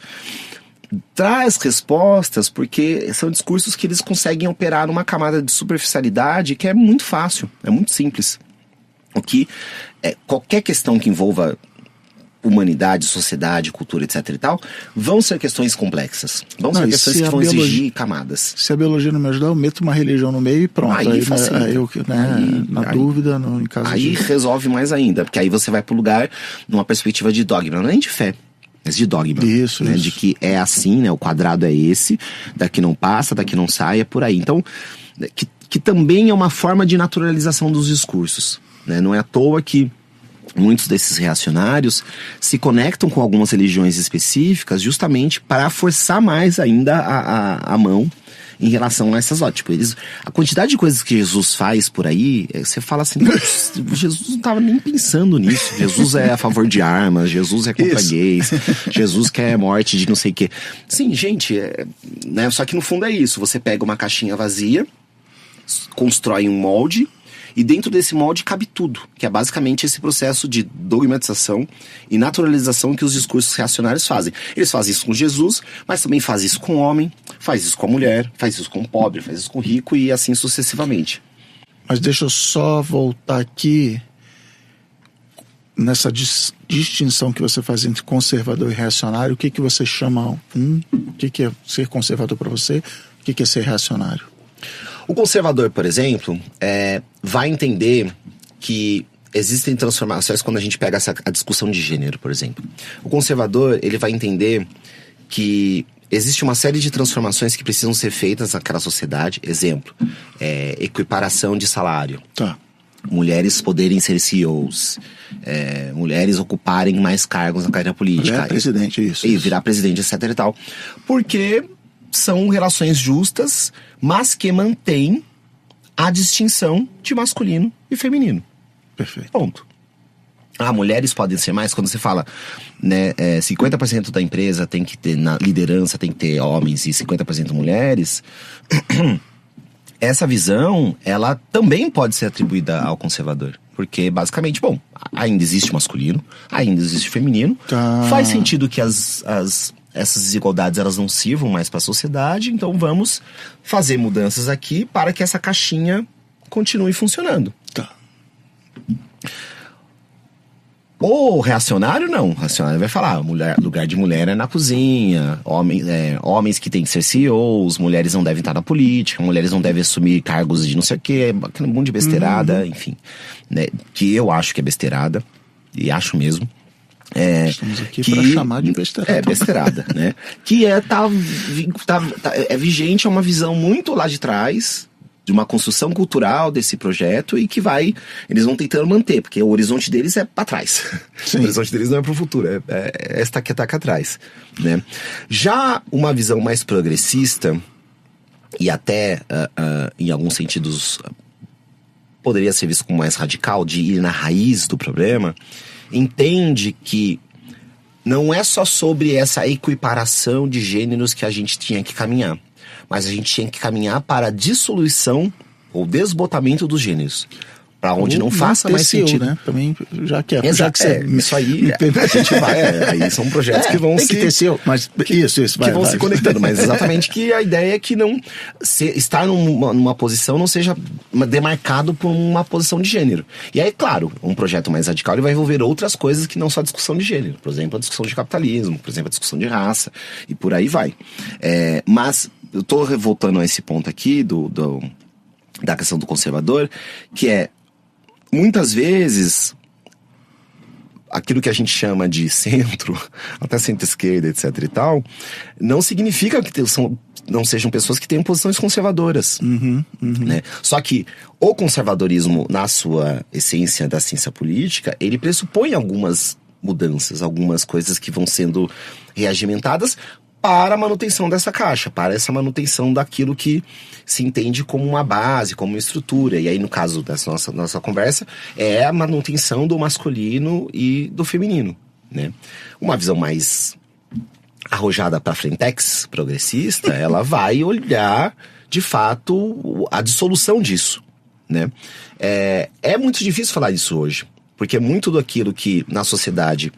[SPEAKER 2] traz respostas, porque são discursos que eles conseguem operar numa camada de superficialidade que é muito fácil, é muito simples. O que qualquer questão que envolva humanidade, sociedade, cultura, etc e tal, vão ser questões complexas. Vão ser questões que vão exigir camadas.
[SPEAKER 1] Se a biologia não me ajudar, eu meto uma religião no meio e pronto. Aí dúvida, em caso
[SPEAKER 2] aí resolve mais ainda, porque aí você vai pro lugar numa perspectiva de dogma, não é nem de fé, mas de dogma.
[SPEAKER 1] Isso.
[SPEAKER 2] De que é assim, o quadrado é esse, daqui não passa, daqui não sai, é por aí. Então, que também é uma forma de naturalização dos discursos. Não é à toa que muitos desses reacionários se conectam com algumas religiões específicas justamente para forçar mais ainda a mão em relação a essas ótimas. A quantidade de coisas que Jesus faz por aí, você fala assim, Jesus não estava nem pensando nisso. Jesus é a favor de armas, Jesus é contra gays, Jesus quer morte de não sei o quê. Sim, gente, só que no fundo é isso. Você pega uma caixinha vazia, constrói um molde, e dentro desse molde cabe tudo, que é basicamente esse processo de dogmatização e naturalização que os discursos reacionários fazem. Eles fazem isso com Jesus, mas também fazem isso com o homem, faz isso com a mulher, faz isso com o pobre, faz isso com o rico e assim sucessivamente.
[SPEAKER 1] Mas deixa eu só voltar aqui nessa distinção que você faz entre conservador e reacionário. O que você chama o que é ser conservador para você? O que é ser reacionário?
[SPEAKER 2] O conservador, por exemplo, vai entender que existem transformações quando a gente pega a discussão de gênero, por exemplo. O conservador, ele vai entender que existe uma série de transformações que precisam ser feitas naquela sociedade. Exemplo, equiparação de salário.
[SPEAKER 1] Tá.
[SPEAKER 2] Mulheres poderem ser CEOs, mulheres ocuparem mais cargos na carreira política.
[SPEAKER 1] Virar presidente, isso.
[SPEAKER 2] E virar presidente, etc e tal. Porque são relações justas, mas que mantêm a distinção de masculino e feminino.
[SPEAKER 1] Perfeito.
[SPEAKER 2] Ponto. Mulheres podem ser mais, quando você fala, 50% da empresa tem que ter, na liderança tem que ter homens e 50% mulheres, essa visão, ela também pode ser atribuída ao conservador. Porque, basicamente, ainda existe masculino, ainda existe feminino, faz sentido que essas desigualdades elas não sirvam mais para a sociedade, então vamos fazer mudanças aqui para que essa caixinha continue funcionando.
[SPEAKER 1] Tá.
[SPEAKER 2] O reacionário não. O reacionário vai falar, lugar de mulher é na cozinha, homens que têm que ser CEOs, mulheres não devem estar na política, mulheres não devem assumir cargos de não sei o quê, aquele mundo de besteirada, enfim. Que eu acho que é besteirada, e acho mesmo.
[SPEAKER 1] Estamos aqui para chamar de besteirada.
[SPEAKER 2] É, besteirada, né? Que é vigente, é uma visão muito lá de trás, de uma construção cultural desse projeto e que eles vão tentando manter, porque o horizonte deles é para trás. Sim. O horizonte deles não é para o futuro, é esta que tá aqui atrás, né? Já uma visão mais progressista, e até em alguns sentidos poderia ser visto como mais radical, de ir na raiz do problema, entende que não é só sobre essa equiparação de gêneros que a gente tinha que caminhar, mas a gente tinha que caminhar para a dissolução ou desbotamento dos gêneros, para onde não faça mais sentido,
[SPEAKER 1] né? Também já que
[SPEAKER 2] isso aí a gente aí são projetos que vão
[SPEAKER 1] mas isso
[SPEAKER 2] vai, que vão se conectando, mas exatamente que a ideia é que não estar numa posição não seja demarcado por uma posição de gênero. E aí, claro, um projeto mais radical ele vai envolver outras coisas que não só a discussão de gênero, por exemplo, a discussão de capitalismo, por exemplo, a discussão de raça e por aí vai. Mas eu tô voltando a esse ponto aqui da questão do conservador, que é muitas vezes, aquilo que a gente chama de centro, até centro-esquerda, etc e tal, não significa que não sejam pessoas que tenham posições conservadoras. Né? Só que o conservadorismo, na sua essência da ciência política, ele pressupõe algumas mudanças, algumas coisas que vão sendo reagimentadas para a manutenção dessa caixa, para essa manutenção daquilo que se entende como uma base, como uma estrutura. E aí, no caso dessa nossa conversa, é a manutenção do masculino e do feminino, né? Uma visão mais arrojada para frentex, progressista, ela vai olhar, de fato, a dissolução disso, né? É muito difícil falar disso hoje, porque muito daquilo que na sociedade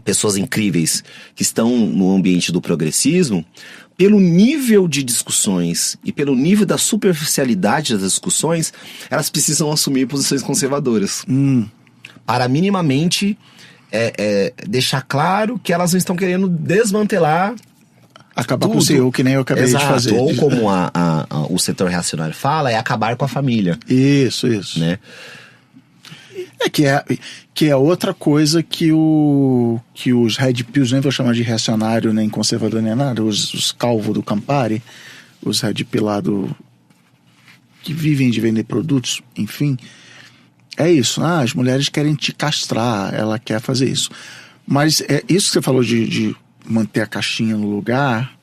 [SPEAKER 2] pessoas incríveis que estão no ambiente do progressismo, pelo nível de discussões e pelo nível da superficialidade das discussões, elas precisam assumir posições conservadoras. Para minimamente deixar claro que elas não estão querendo desmantelar
[SPEAKER 1] acabar
[SPEAKER 2] tudo.
[SPEAKER 1] Com o CEO, que nem eu acabei de fazer.
[SPEAKER 2] Ou como o setor reacionário fala, é acabar com a família.
[SPEAKER 1] Isso.
[SPEAKER 2] Né?
[SPEAKER 1] Que é outra coisa que os Red Pills, nem vou chamar de reacionário, nem conservador, nem nada, os calvos do Campari, os Red Pilados que vivem de vender produtos, enfim, é isso. As mulheres querem te castrar, ela quer fazer isso. Mas isso que você falou de manter a caixinha no lugar,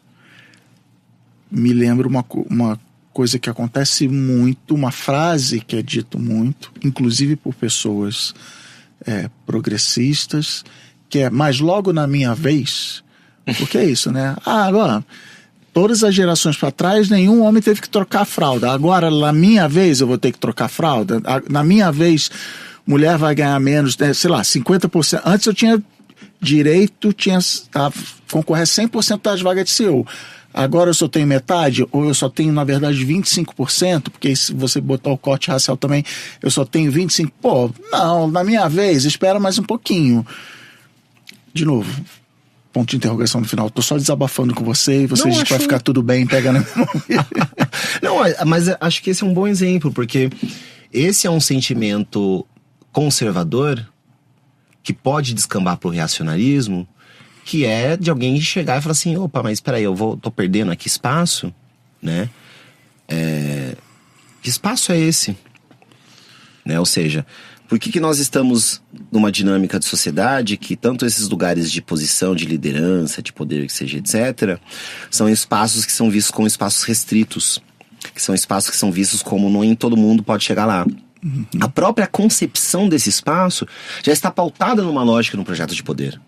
[SPEAKER 1] me lembra uma coisa que acontece muito, uma frase que é dito muito, inclusive por pessoas progressistas, que é, mas logo na minha vez, porque é isso, né? Agora, todas as gerações para trás, nenhum homem teve que trocar a fralda. Agora, na minha vez, eu vou ter que trocar a fralda. Na minha vez, mulher vai ganhar menos, sei lá, 50%. Antes eu tinha direito, concorrer 100% das vagas de CEO. Agora eu só tenho metade, ou eu só tenho, na verdade, 25%, porque se você botar o corte racial também, eu só tenho 25%. Pô, não, na minha vez, espera mais um pouquinho. De novo, ponto de interrogação no final. Tô só desabafando com você e você diz que vai ficar tudo bem, pega na minha mão.
[SPEAKER 2] Não, mas acho que esse é um bom exemplo, porque esse é um sentimento conservador que pode descambar pro reacionarismo, que é de alguém chegar e falar assim, opa, mas espera aí, tô perdendo aqui espaço, né? Que espaço é esse? Né? Ou seja, por que nós estamos numa dinâmica de sociedade que tanto esses lugares de posição, de liderança, de poder, que seja, etc., são espaços que são vistos como espaços restritos, que são espaços que são vistos como nem todo mundo pode chegar lá. A própria concepção desse espaço já está pautada numa lógica, num projeto de poder.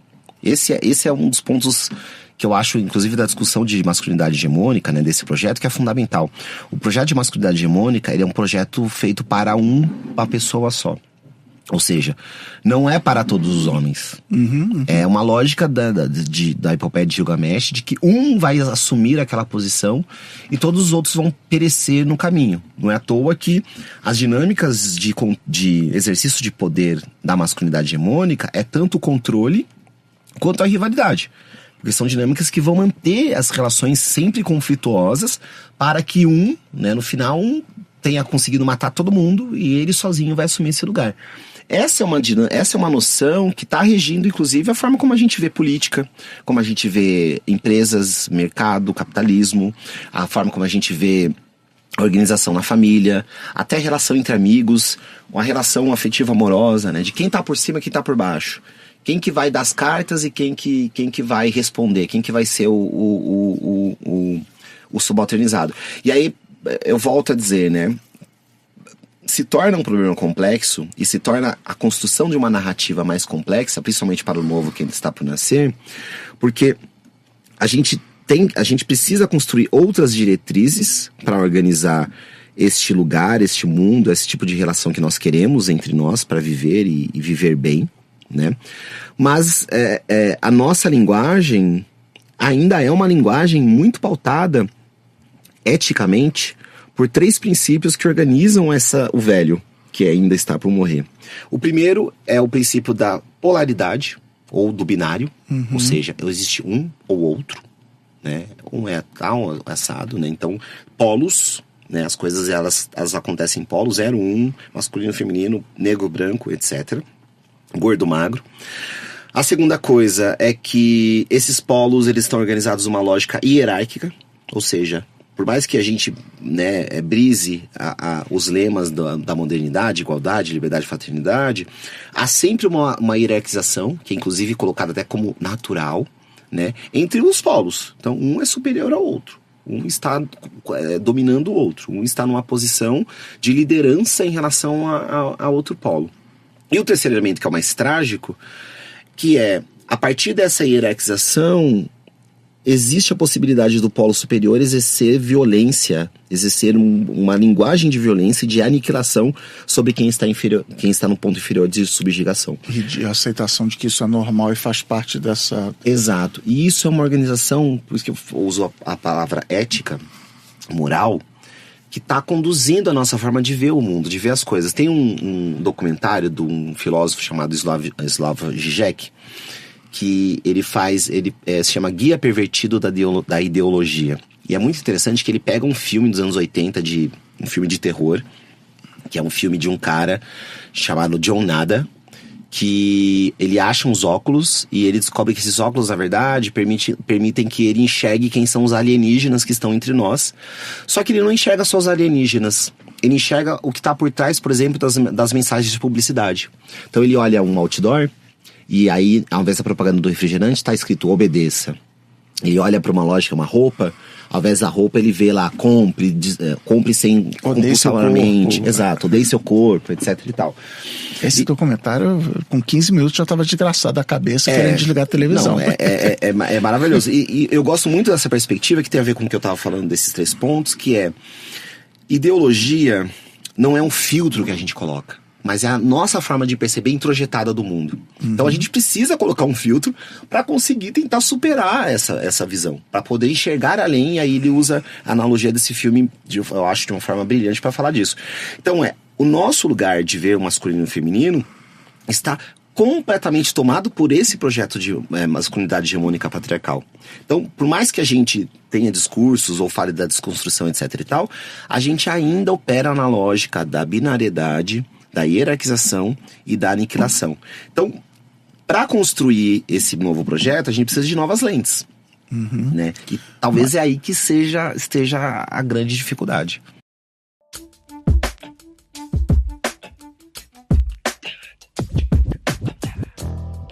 [SPEAKER 2] Esse é um dos pontos que eu acho, inclusive, da discussão de masculinidade hegemônica, né, desse projeto, que é fundamental. O projeto de masculinidade hegemônica, ele é um projeto feito para uma pessoa só. Ou seja, não é para todos os homens. É uma lógica da epopeia de Gilgamesh, de que um vai assumir aquela posição e todos os outros vão perecer no caminho. Não é à toa que as dinâmicas de exercício de poder da masculinidade hegemônica é tanto o controle quanto a rivalidade. Porque são dinâmicas que vão manter as relações sempre conflituosas para que no final, tenha conseguido matar todo mundo e ele sozinho vai assumir esse lugar. essa é uma noção que está regindo, inclusive, a forma como a gente vê política, como a gente vê empresas, mercado, capitalismo, a forma como a gente vê a organização na família, até a relação entre amigos, uma relação afetiva amorosa, né? De quem está por cima e quem está por baixo. Quem que vai dar as cartas e quem que vai responder, quem que vai ser o subalternizado. E aí, eu volto a dizer, né? Se torna um problema complexo e se torna a construção de uma narrativa mais complexa, principalmente para o novo que está por nascer, porque a gente precisa construir outras diretrizes para organizar este lugar, este mundo, esse tipo de relação que nós queremos entre nós para viver e viver bem, né? Mas a nossa linguagem ainda é uma linguagem muito pautada eticamente por 3 princípios que organizam o velho, que ainda está por morrer. O primeiro é o princípio da polaridade, ou do binário, ou seja, existe um ou outro, né? Um é tal, assado, né? Então, polos, né? As coisas elas acontecem em polos, 0, 1, masculino, feminino, negro, branco, etc. Gordo, magro. A segunda coisa é que esses polos eles estão organizados numa lógica hierárquica, ou seja, por mais que a gente, né, brise os lemas da modernidade, igualdade, liberdade, fraternidade, há sempre uma hierarquização, que é inclusive colocada até como natural, né, entre os polos. Então, um é superior ao outro. Um está dominando o outro. Um está numa posição de liderança em relação a outro polo. E o terceiro elemento, que é o mais trágico, que é, a partir dessa hierarquização, existe a possibilidade do polo superior exercer violência, exercer uma linguagem de violência e de aniquilação sobre quem está no ponto inferior de subjugação.
[SPEAKER 1] E de aceitação de que isso é normal e faz parte dessa...
[SPEAKER 2] Exato. E isso é uma organização, por isso que eu uso a palavra ética, moral, que está conduzindo a nossa forma de ver o mundo, de ver as coisas. Tem um documentário de um filósofo chamado Slavoj Žižek, que ele se chama Guia Pervertido da Ideologia. E é muito interessante que ele pega um filme dos anos 80, um filme de terror, que é um filme de um cara chamado John Nada, que ele acha uns óculos e ele descobre que esses óculos, na verdade, permitem que ele enxergue quem são os alienígenas que estão entre nós. Só que ele não enxerga só os alienígenas. Ele enxerga o que está por trás, por exemplo, das mensagens de publicidade. Então ele olha um outdoor e aí, ao invés da propaganda do refrigerante, está escrito obedeça. Ele olha para uma loja, uma roupa, ao invés da roupa ele vê lá, compre sem compulsivamente. Exato, odeie seu corpo, etc e tal.
[SPEAKER 1] Esse documentário, com 15 minutos, já estava desgraçado da cabeça, querendo desligar a televisão.
[SPEAKER 2] Não, é maravilhoso. E eu gosto muito dessa perspectiva, que tem a ver com o que eu estava falando desses 3 pontos, que é, ideologia não é um filtro que a gente coloca, mas é a nossa forma de perceber introjetada do mundo. Então a gente precisa colocar um filtro para conseguir tentar superar essa visão, para poder enxergar além. E aí ele usa a analogia desse filme, eu acho, de uma forma brilhante para falar disso. Então o nosso lugar de ver o masculino e o feminino está completamente tomado por esse projeto de masculinidade hegemônica patriarcal. Então, por mais que a gente tenha discursos ou fale da desconstrução, etc e tal, a gente ainda opera na lógica da binariedade, da hierarquização e da aniquilação. Então, para construir esse novo projeto, a gente precisa de novas lentes. Né? E talvez é aí que esteja a grande dificuldade.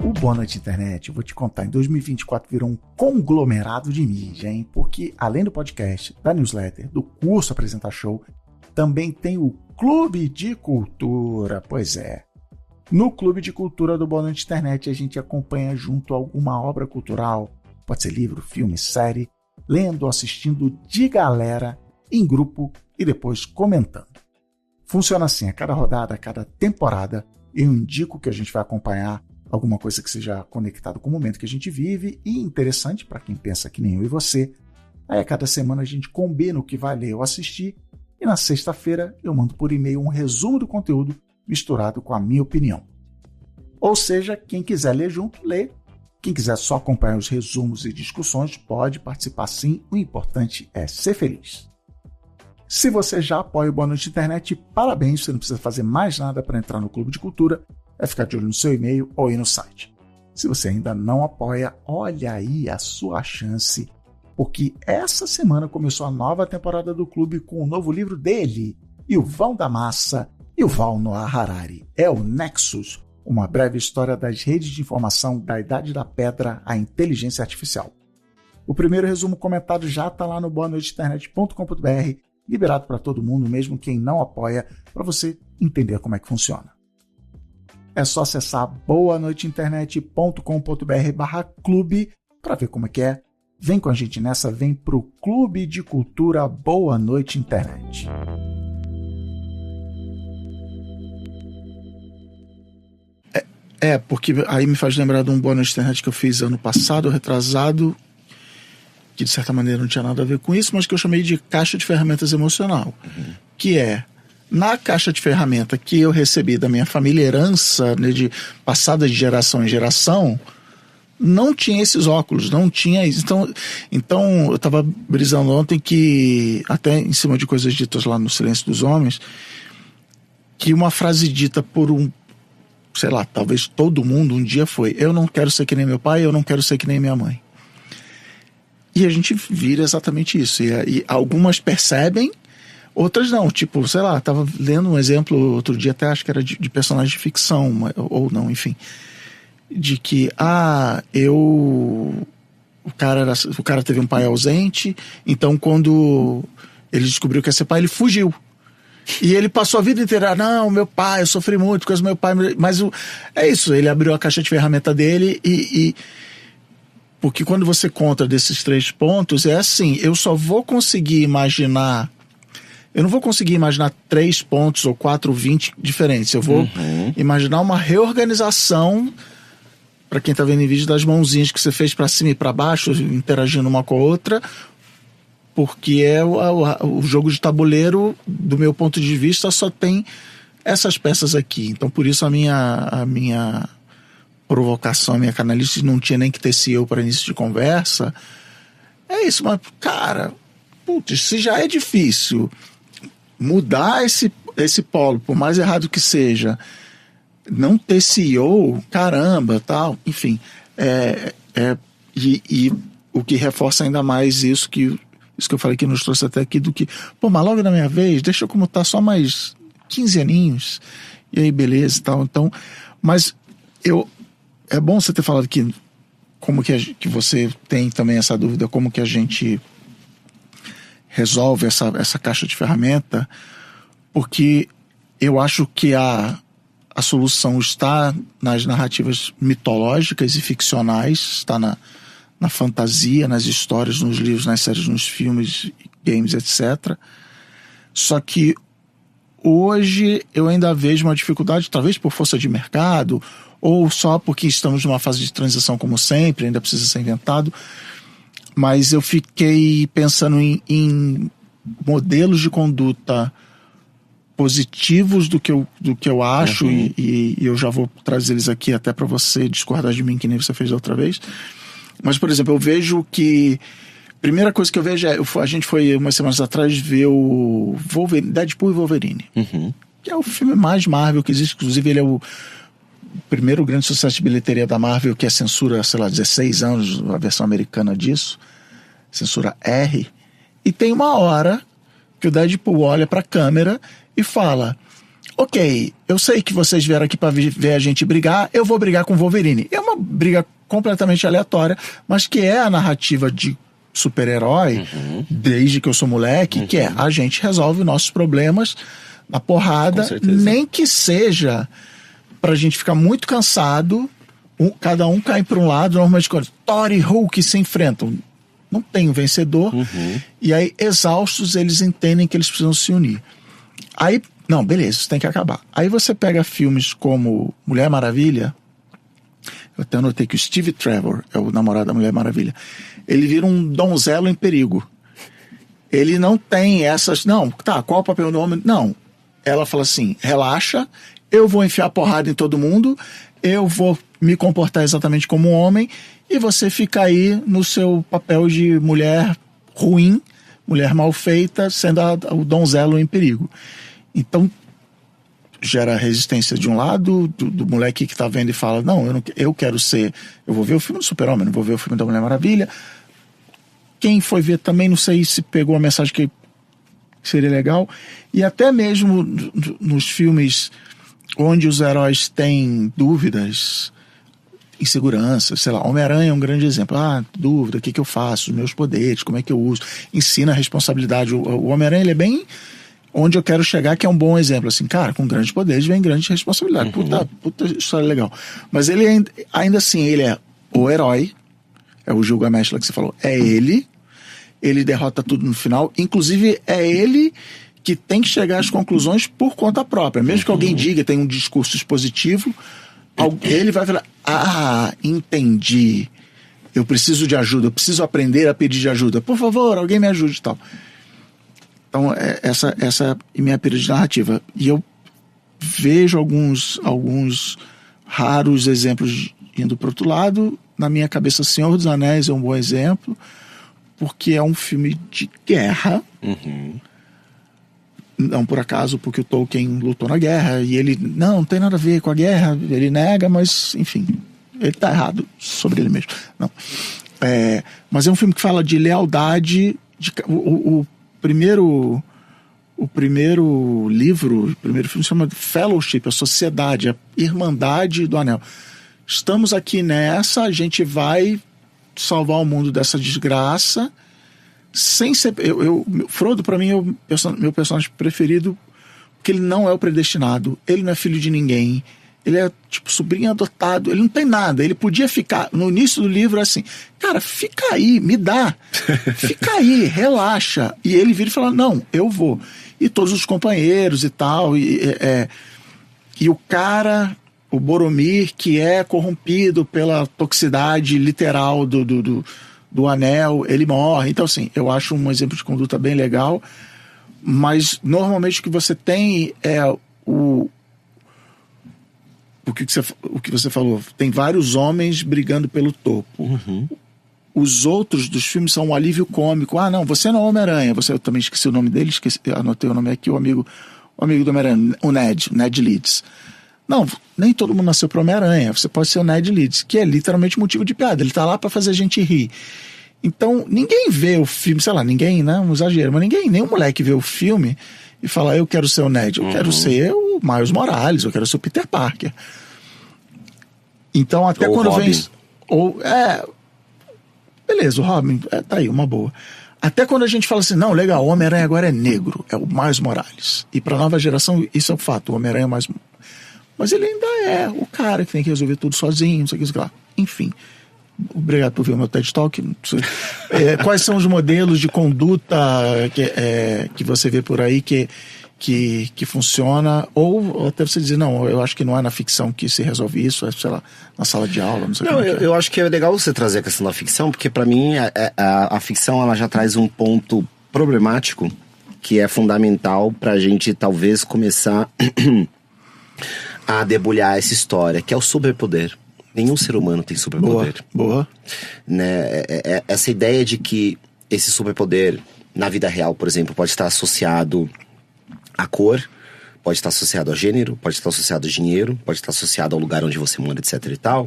[SPEAKER 1] O Boa Noite Internet, eu vou te contar, em 2024 virou um conglomerado de mídia, hein? Porque além do podcast, da newsletter, do curso Apresentar Show, também tem o Clube de Cultura. Pois é. No Clube de Cultura do Boa Noite Internet, a gente acompanha junto a alguma obra cultural, pode ser livro, filme, série, lendo ou assistindo de galera, em grupo e depois comentando. Funciona assim, a cada rodada, a cada temporada, eu indico que a gente vai acompanhar alguma coisa que seja conectado com o momento que a gente vive e interessante para quem pensa que nem eu e você. Aí a cada semana a gente combina o que vai ler ou assistir e na sexta-feira eu mando por e-mail um resumo do conteúdo misturado com a minha opinião. Ou seja, quem quiser ler junto, lê. Quem quiser só acompanhar os resumos e discussões pode participar sim, o importante é ser feliz. Se você já apoia o Boa Noite Internet, parabéns, você não precisa fazer mais nada para entrar no Clube de Cultura.
[SPEAKER 3] é ficar de olho no seu e-mail ou ir no site. Se você ainda não apoia, olha aí a sua chance, porque essa semana começou a nova temporada do clube com o novo livro dele, Yuval da Massa, Yuval Noah Harari. É o Nexus, uma breve história das redes de informação da Idade da Pedra à inteligência artificial. O primeiro resumo comentado já está lá no boanoiteinternet.com.br, liberado para todo mundo, mesmo quem não apoia, para você entender como é que funciona. É só acessar boanoiteinternet.com.br/clube para ver como é que é. Vem com a gente nessa, vem pro Clube de Cultura Boa Noite Internet.
[SPEAKER 1] Porque aí me faz lembrar de um Boa Noite Internet que eu fiz ano passado, retrasado, que de certa maneira não tinha nada a ver com isso, mas que eu chamei de caixa de ferramentas emocional. Que é, na caixa de ferramenta que eu recebi da minha família, herança, né, de passada de geração em geração, não tinha esses óculos, não tinha isso. Então eu estava brisando ontem que, até em cima de coisas ditas lá no Silêncio dos Homens, que uma frase dita por sei lá, talvez todo mundo um dia foi: eu não quero ser que nem meu pai, eu não quero ser que nem minha mãe. E a gente vira exatamente isso. E algumas percebem, outras não. Tipo, sei lá, tava lendo um exemplo outro dia, até acho que era de personagem de ficção, ou não, enfim. De que, o cara teve um pai ausente, então quando ele descobriu que ia ser pai, ele fugiu. E ele passou a vida inteira, não, meu pai, eu sofri muito por causa do meu pai, mas é isso, ele abriu a caixa de ferramenta dele porque quando você conta desses 3 pontos, é assim, eu não vou conseguir imaginar 3 pontos ou 4, 20 diferentes, eu vou imaginar uma reorganização, para quem tá vendo em vídeo, das mãozinhas que você fez para cima e para baixo, interagindo uma com a outra, porque o jogo de tabuleiro, do meu ponto de vista, só tem essas peças aqui. Então, por isso a minha provocação, a minha canalice não tinha nem que ter CEO para início de conversa. É isso, mas, cara, putz, se já é difícil mudar esse polo, por mais errado que seja, não ter CEO, caramba, tal, enfim, e o que reforça ainda mais isso que eu falei, que nos trouxe até aqui, do que, mas logo na minha vez, deixa eu comutar só mais 15 aninhos, e aí beleza e tal. Então, mas é bom você ter falado que como que você tem também essa dúvida, como que a gente resolve essa caixa de ferramenta, porque eu acho que a solução está nas narrativas mitológicas e ficcionais, está na fantasia, nas histórias, nos livros, nas séries, nos filmes, games, etc. Só que hoje eu ainda vejo uma dificuldade, talvez por força de mercado, ou só porque estamos numa fase de transição como sempre, ainda precisa ser inventado, mas eu fiquei pensando em modelos de conduta positivos do que eu acho, e eu já vou trazer eles aqui até para você discordar de mim, que nem você fez da outra vez. Mas, por exemplo, eu vejo que primeira coisa que eu vejo a gente foi umas semanas atrás ver o Deadpool e Wolverine, que é o filme mais Marvel que existe. Inclusive ele é o primeiro grande sucesso de bilheteria da Marvel, que é censura, sei lá, 16 anos, a versão americana disso, censura R. E tem uma hora que o Deadpool olha pra câmera e fala: ok, eu sei que vocês vieram aqui pra ver a gente brigar, eu vou brigar com o Wolverine. É uma briga completamente aleatória, mas que é a narrativa de super-herói desde que eu sou moleque, que é: a gente resolve nossos problemas na porrada, nem que seja pra gente ficar muito cansado, cada um cai pra um lado. Normalmente quando Thor e Hulk se enfrentam, não tem um vencedor, e aí, exaustos, eles entendem que eles precisam se unir. Aí, não, beleza, isso tem que acabar. Aí você pega filmes como Mulher Maravilha. Eu até anotei que o Steve Trevor é o namorado da Mulher Maravilha. Ele vira um donzelo em perigo. Ele não tem essas... Não, tá, qual o papel do homem? Não. Ela fala assim: relaxa, eu vou enfiar porrada em todo mundo, eu vou me comportar exatamente como um homem, e você fica aí no seu papel de mulher ruim, mulher mal feita, sendo o donzelo em perigo. Então, gera resistência de um lado, do moleque que tá vendo e fala, não, eu quero ser, eu vou ver o filme do Super-Homem, não vou ver o filme da Mulher Maravilha. Quem foi ver também, não sei se pegou a mensagem que seria legal. E até mesmo nos filmes onde os heróis têm dúvidas, insegurança, sei lá, Homem-Aranha é um grande exemplo. Dúvida, o que eu faço, os meus poderes, como é que eu uso, ensina a responsabilidade. O Homem-Aranha, ele é bem onde eu quero chegar, que é um bom exemplo, assim, cara, com grandes poderes vem grande responsabilidade. Puta história legal. Mas ele ainda assim, ele é o herói, é o Gilgamesh lá que você falou, é ele derrota tudo no final, inclusive é ele que tem que chegar às conclusões por conta própria, mesmo que alguém diga, tem um discurso expositivo, ele vai falar, entendi, eu preciso de ajuda, eu preciso aprender a pedir de ajuda, por favor, alguém me ajude e tal. Então, essa é a minha pira de narrativa. E eu vejo alguns raros exemplos indo para o outro lado. Na minha cabeça, Senhor dos Anéis é um bom exemplo, porque é um filme de guerra. Não por acaso, porque o Tolkien lutou na guerra, e ele não tem nada a ver com a guerra, ele nega, mas, enfim, ele está errado sobre ele mesmo. Não. Mas é um filme que fala de lealdade, o primeiro livro, o primeiro filme se chama Fellowship, a Sociedade, a Irmandade do Anel. Estamos aqui nessa, a gente vai salvar o mundo dessa desgraça, sem ser... Frodo, para mim, é o meu personagem preferido, porque ele não é o predestinado, ele não é filho de ninguém, ele é tipo sobrinho adotado, ele não tem nada, ele podia ficar, no início do livro, assim, cara, fica aí, me dá, fica aí, relaxa, e ele vira e fala, não, eu vou, e todos os companheiros e tal, e o cara, o Boromir, que é corrompido pela toxicidade literal do anel, ele morre, então assim, eu acho um exemplo de conduta bem legal, mas normalmente o que você tem é o que você falou, tem vários homens brigando pelo topo. Os outros dos filmes são um alívio cômico. Não, você não é Homem-Aranha. Eu também esqueci o nome dele, anotei o nome aqui, o amigo do Homem-Aranha, o Ned Leeds. Não, nem todo mundo nasceu para Homem-Aranha. Você pode ser o Ned Leeds, que é literalmente motivo de piada. Ele tá lá para fazer a gente rir. Então, ninguém vê o filme, sei lá, ninguém, né? Um exagero, mas nenhum moleque vê o filme e fala, eu quero ser o Ned, eu quero ser o Miles Morales, eu quero ser o Peter Parker. Então, até
[SPEAKER 2] ou
[SPEAKER 1] quando
[SPEAKER 2] Robin.
[SPEAKER 1] vem... beleza, o Robin, tá aí, uma boa. Até quando a gente fala assim, não, legal, o Homem-Aranha agora é negro, é o Miles Morales. E pra nova geração, isso é um fato, o Homem-Aranha é mais... Mas ele ainda é o cara que tem que resolver tudo sozinho, não sei o que lá. Enfim, obrigado por ver o meu TED Talk. Quais são os modelos de conduta que você vê por aí que funciona, ou até você dizer, não, eu acho que não é na ficção que se resolve isso, é, sei lá, na sala de aula, não sei como é.
[SPEAKER 2] Eu acho que é legal você trazer a questão da ficção, porque para mim a ficção ela já traz um ponto problemático que é fundamental pra gente talvez começar a debulhar essa história, que é o superpoder. Nenhum ser humano tem superpoder.
[SPEAKER 1] Boa.
[SPEAKER 2] Né? Essa ideia de que esse superpoder, na vida real, por exemplo, pode estar associado à cor, pode estar associado ao gênero, pode estar associado ao dinheiro, pode estar associado ao lugar onde você mora, etc e tal,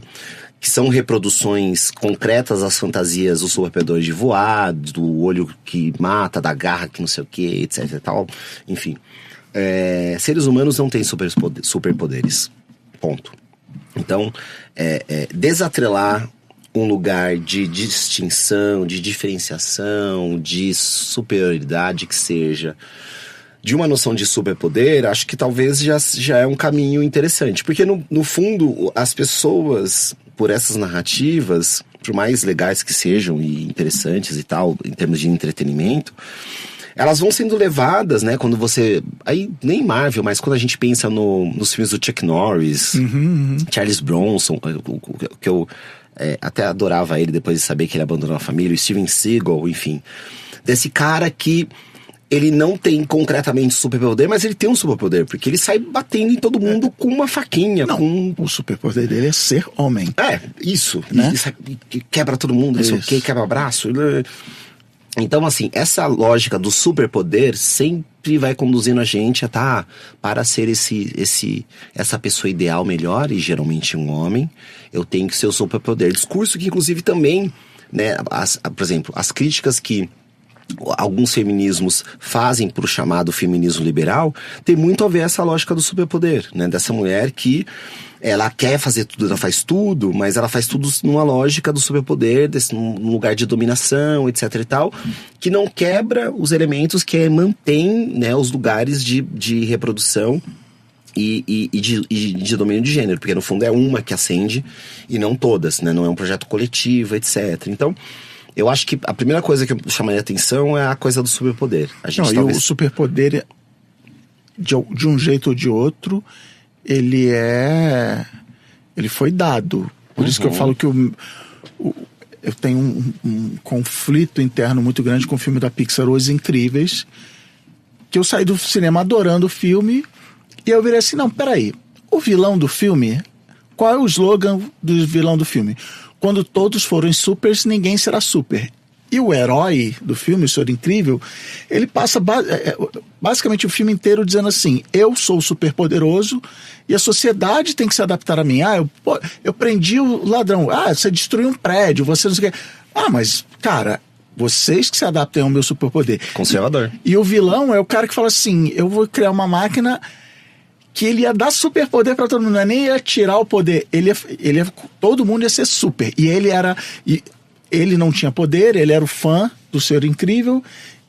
[SPEAKER 2] que são reproduções concretas das fantasias do superpoder de voar, do olho que mata, da garra que não sei o que, etc e tal, enfim. Seres humanos não têm superpoderes, ponto. Então, desatrelar um lugar de distinção, de diferenciação, de superioridade que seja, de uma noção de superpoder, acho que talvez já é um caminho interessante. Porque, no fundo, as pessoas, por essas narrativas, por mais legais que sejam e interessantes e tal, em termos de entretenimento, elas vão sendo levadas, né, quando você... Aí, nem Marvel, mas quando a gente pensa nos filmes do Chuck Norris, Charles Bronson, que eu até adorava ele depois de saber que ele abandonou a família, o Steven Seagal, enfim. Desse cara que ele não tem concretamente superpoder, mas ele tem um superpoder, porque ele sai batendo em todo mundo com uma faquinha.
[SPEAKER 1] O superpoder dele é ser homem.
[SPEAKER 2] Isso.
[SPEAKER 1] Né?
[SPEAKER 2] E quebra todo mundo, não sei o quê, quebra braço. Então, assim, essa lógica do superpoder sempre vai conduzindo a gente a para ser essa pessoa ideal melhor, e geralmente um homem, eu tenho que ser o superpoder. Discurso que, inclusive, também, né, por exemplo, as críticas que alguns feminismos fazem para o chamado feminismo liberal, tem muito a ver essa lógica do superpoder, né? Dessa mulher que ela quer fazer tudo, ela faz tudo, mas ela faz tudo numa lógica do superpoder, num lugar de dominação, etc e tal, que não quebra os elementos, que mantém, né, os lugares de reprodução e de domínio de gênero, porque no fundo é uma que acende e não todas, né? Não é um projeto coletivo, etc. Então, eu acho que a primeira coisa que eu chamaria atenção é a coisa do superpoder.
[SPEAKER 1] E o superpoder, de um jeito ou de outro, ele foi dado. Por isso que eu falo que eu tenho um conflito interno muito grande com o filme da Pixar, Os Incríveis, que eu saí do cinema adorando o filme, e eu virei assim, não, peraí, o vilão do filme, qual é o slogan do vilão do filme? Quando todos forem supers, ninguém será super. E o herói do filme, o Senhor Incrível, ele passa basicamente o filme inteiro dizendo assim, eu sou super poderoso e a sociedade tem que se adaptar a mim. Eu prendi o ladrão. Você destruiu um prédio, você não sei o quê. Mas, cara, vocês que se adaptem ao meu superpoder.
[SPEAKER 2] Conservador.
[SPEAKER 1] E o vilão é o cara que fala assim, eu vou criar uma máquina que ele ia dar superpoder pra todo mundo, não é nem ia tirar o poder, todo mundo ia ser super, e ele não tinha poder, ele era o fã do Senhor Incrível,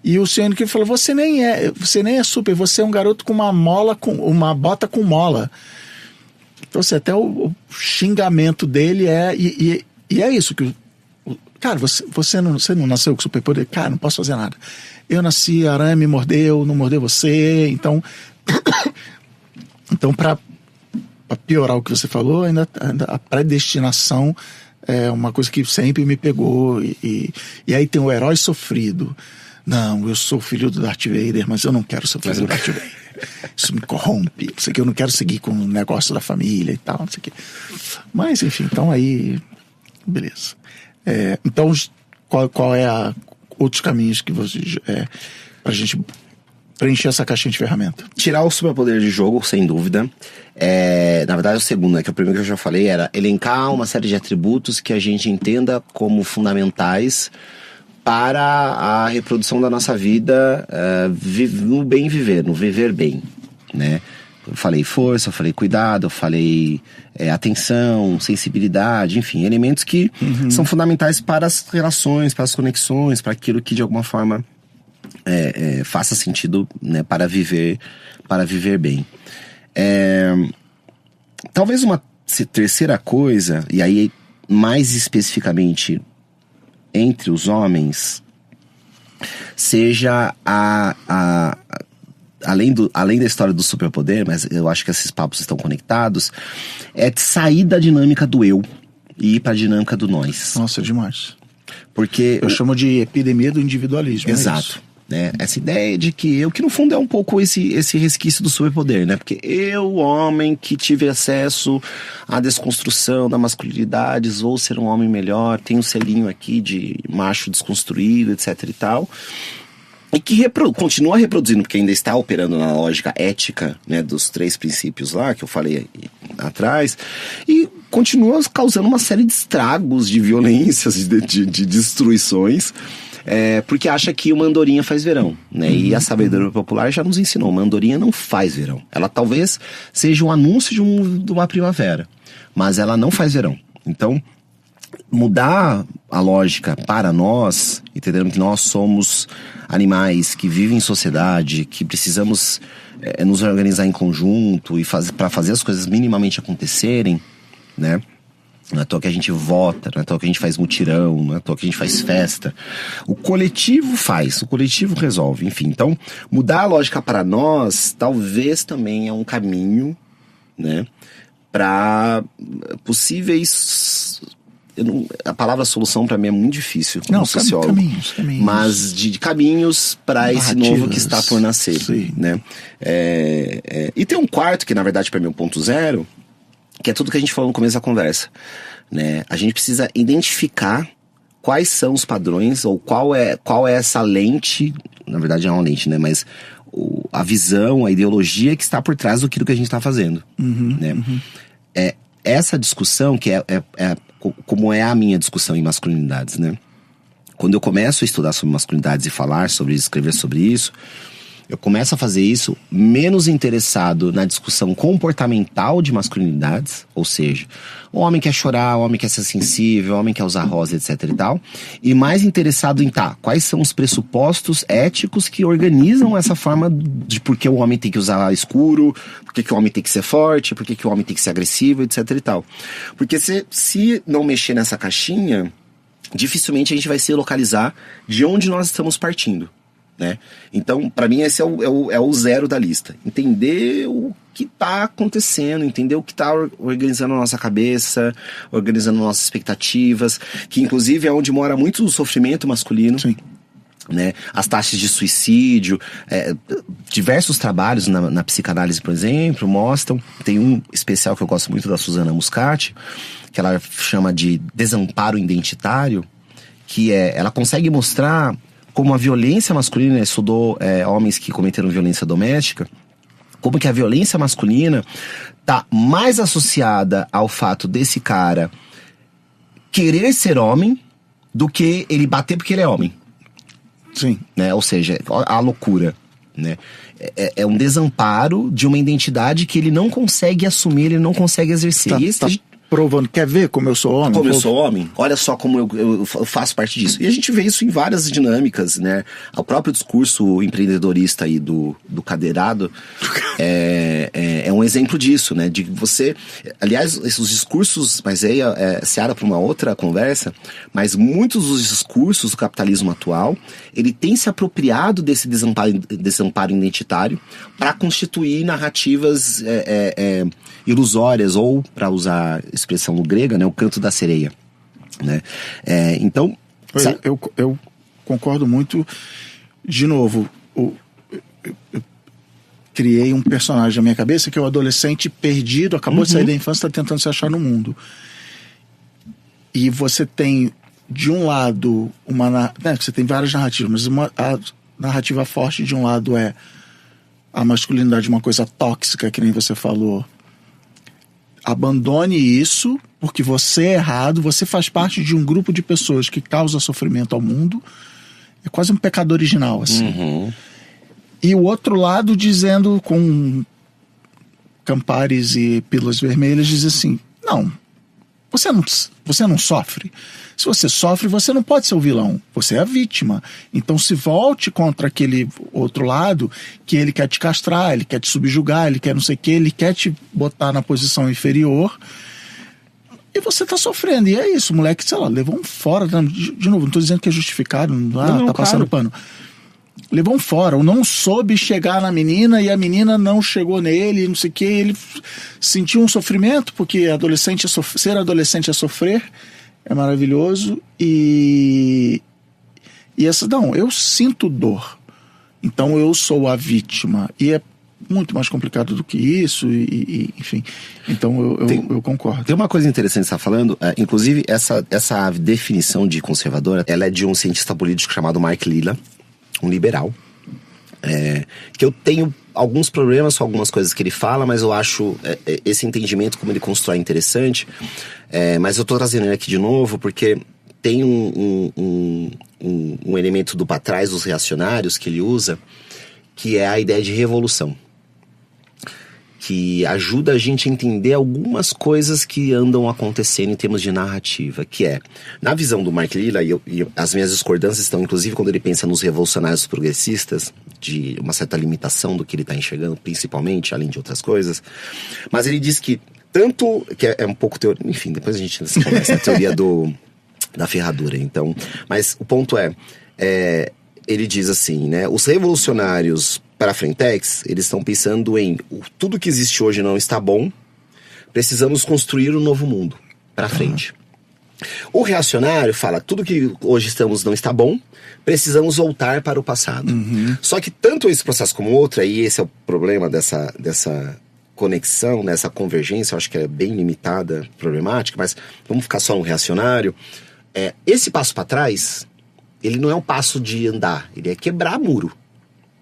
[SPEAKER 1] e o Senhor Incrível falou, você nem é super, você é um garoto com uma bota com mola. Então assim, até o xingamento dele e é isso, que cara, você não nasceu com superpoder, cara, não posso fazer nada, eu nasci, a aranha me mordeu, não mordeu você, então para piorar o que você falou, ainda a predestinação é uma coisa que sempre me pegou. E aí tem o herói sofrido. Não, eu sou filho do Darth Vader, mas eu não quero ser filho do Darth Vader. Isso me corrompe. Isso aqui eu não quero seguir com o negócio da família e tal, não sei o quê. Mas, enfim, então aí... Beleza. Então, qual é outros caminhos que você... pra gente... preencher essa caixinha de ferramenta.
[SPEAKER 2] Tirar o superpoder de jogo, sem dúvida. Na verdade, o segundo, né, que é o primeiro que eu já falei, era elencar uma série de atributos que a gente entenda como fundamentais para a reprodução da nossa vida, no bem viver, no viver bem, né? Eu falei força, eu falei cuidado, eu falei atenção, sensibilidade, enfim, elementos que são fundamentais para as relações, para as conexões, para aquilo que de alguma forma faça sentido, né, para viver bem. Talvez uma terceira coisa, e aí mais especificamente entre os homens, seja além da história do superpoder, mas eu acho que esses papos estão conectados, é de sair da dinâmica do eu e ir para a dinâmica do nós.
[SPEAKER 1] Nossa, demais.
[SPEAKER 2] Porque
[SPEAKER 1] eu chamo de epidemia do individualismo.
[SPEAKER 2] Exato. Né? Essa ideia de que no fundo é um pouco esse resquício do superpoder, né? Porque eu, homem que tive acesso à desconstrução da masculinidade, vou ser um homem melhor, tenho um selinho aqui de macho desconstruído, etc e tal, e que continua reproduzindo, porque ainda está operando na lógica ética, né, dos 3 princípios lá, que eu falei atrás, e continua causando uma série de estragos, de violências, de destruições, porque acha que uma andorinha faz verão, né? E a sabedoria popular já nos ensinou, uma andorinha não faz verão. Ela talvez seja um anúncio de uma primavera, mas ela não faz verão. Então, mudar a lógica para nós, entendendo que nós somos animais que vivem em sociedade, que precisamos nos organizar em conjunto e para fazer as coisas minimamente acontecerem, né? Não é à toa que a gente vota, não é à toa que a gente faz mutirão, não é à toa que a gente faz festa. O coletivo faz, o coletivo resolve, enfim. Então, mudar a lógica para nós, talvez também é um caminho, né, para possíveis... a palavra solução para mim é muito difícil como sociólogo. Caminhos. Mas de caminhos para esse novo que está por nascer, né? E tem um quarto, que na verdade para mim é o ponto zero, que é tudo que a gente falou no começo da conversa, né? A gente precisa identificar quais são os padrões, ou qual é essa lente, na verdade não é uma lente, né? Mas a visão, a ideologia que está por trás do que a gente está fazendo, né? É essa discussão que como é a minha discussão em masculinidades, né? Quando eu começo a estudar sobre masculinidades e falar sobre isso, escrever sobre isso, eu começo a fazer isso menos interessado na discussão comportamental de masculinidades, ou seja, o homem quer chorar, o homem quer ser sensível, o homem quer usar rosa, etc e tal, e mais interessado em quais são os pressupostos éticos que organizam essa forma de por que o homem tem que usar escuro, por que o homem tem que ser forte, por que o homem tem que ser agressivo, etc e tal. Porque se não mexer nessa caixinha, dificilmente a gente vai se localizar de onde nós estamos partindo, né? Então, para mim, esse é o zero da lista. Entender o que está acontecendo, entender o que está organizando a nossa cabeça, organizando nossas expectativas, que inclusive é onde mora muito o sofrimento masculino.
[SPEAKER 1] Sim.
[SPEAKER 2] Né? As taxas de suicídio, diversos trabalhos na psicanálise, por exemplo, mostram. Tem um especial que eu gosto muito da Susana Muscati, que ela chama de desamparo identitário, que ela consegue mostrar como a violência masculina, estudou homens que cometeram violência doméstica, como que a violência masculina está mais associada ao fato desse cara querer ser homem do que ele bater porque ele é homem.
[SPEAKER 1] Sim.
[SPEAKER 2] Né? Ou seja, a loucura, né? É um desamparo de uma identidade que ele não consegue assumir, ele não consegue exercer.
[SPEAKER 1] Tá provando, quer ver como eu sou homem?
[SPEAKER 2] Como eu sou homem? Olha só como eu faço parte disso. E a gente vê isso em várias dinâmicas, né? O próprio discurso empreendedorista aí do cadeirado é um exemplo disso, né? De você... Aliás, esses discursos, mas aí se era para uma outra conversa, mas muitos dos discursos do capitalismo atual, ele tem se apropriado desse desamparo identitário para constituir narrativas ilusórias, ou, para usar a expressão grega, né, o canto da sereia, né? Então...
[SPEAKER 1] Eu concordo muito. De novo, eu criei um personagem na minha cabeça que é o adolescente perdido, acabou de sair da infância, está tentando se achar no mundo. E você tem, de um lado, você tem várias narrativas, mas a narrativa forte de um lado é a masculinidade, uma coisa tóxica, que nem você falou. Abandone isso, porque você é errado, você faz parte de um grupo de pessoas que causa sofrimento ao mundo. É quase um pecado original, assim. E o outro lado dizendo, com Campares e pílulas vermelhas, diz assim: não, você não sofre. Se você sofre, você não pode ser o vilão, você é a vítima. Então se volte contra aquele outro lado, que ele quer te castrar, ele quer te subjugar, ele quer não sei o que, ele quer te botar na posição inferior, e você tá sofrendo. E é isso, o moleque, sei lá, levou um fora, de novo, não tô dizendo que é justificado, tá passando pano. Levou um fora, ou não soube chegar na menina e a menina não chegou nele, não sei o que, ele sentiu um sofrimento, porque ser adolescente é sofrer. É maravilhoso. E eu sinto dor. Então eu sou a vítima. E é muito mais complicado do que isso. Enfim. Então eu concordo.
[SPEAKER 2] Tem uma coisa interessante que você está falando. Inclusive, essa definição de conservadora, ela é de um cientista político chamado Mark Lilla, um liberal. Que eu tenho alguns problemas com algumas coisas que ele fala, mas eu acho esse entendimento, como ele constrói, interessante. Mas eu estou trazendo ele aqui de novo porque tem um elemento do para trás dos reacionários que ele usa, que é a ideia de revolução, que ajuda a gente a entender algumas coisas que andam acontecendo em termos de narrativa, que na visão do Mark Lilla, e as minhas discordâncias estão inclusive quando ele pensa nos revolucionários progressistas, de uma certa limitação do que ele está enxergando, principalmente, além de outras coisas, mas ele diz que tanto, que é um pouco teoria, enfim, depois a gente começa a teoria da ferradura, então, mas o ponto ele diz assim, né, os revolucionários para a Frentex, eles estão pensando em tudo que existe hoje não está bom, precisamos construir um novo mundo para frente. O reacionário fala, tudo que hoje estamos não está bom, precisamos voltar para o passado. Só que tanto esse processo como outro, e esse é o problema dessa conexão, dessa convergência, eu acho que é bem limitada, problemática, mas vamos ficar só no reacionário. esse passo para trás, ele não é um passo de andar, ele é quebrar muro.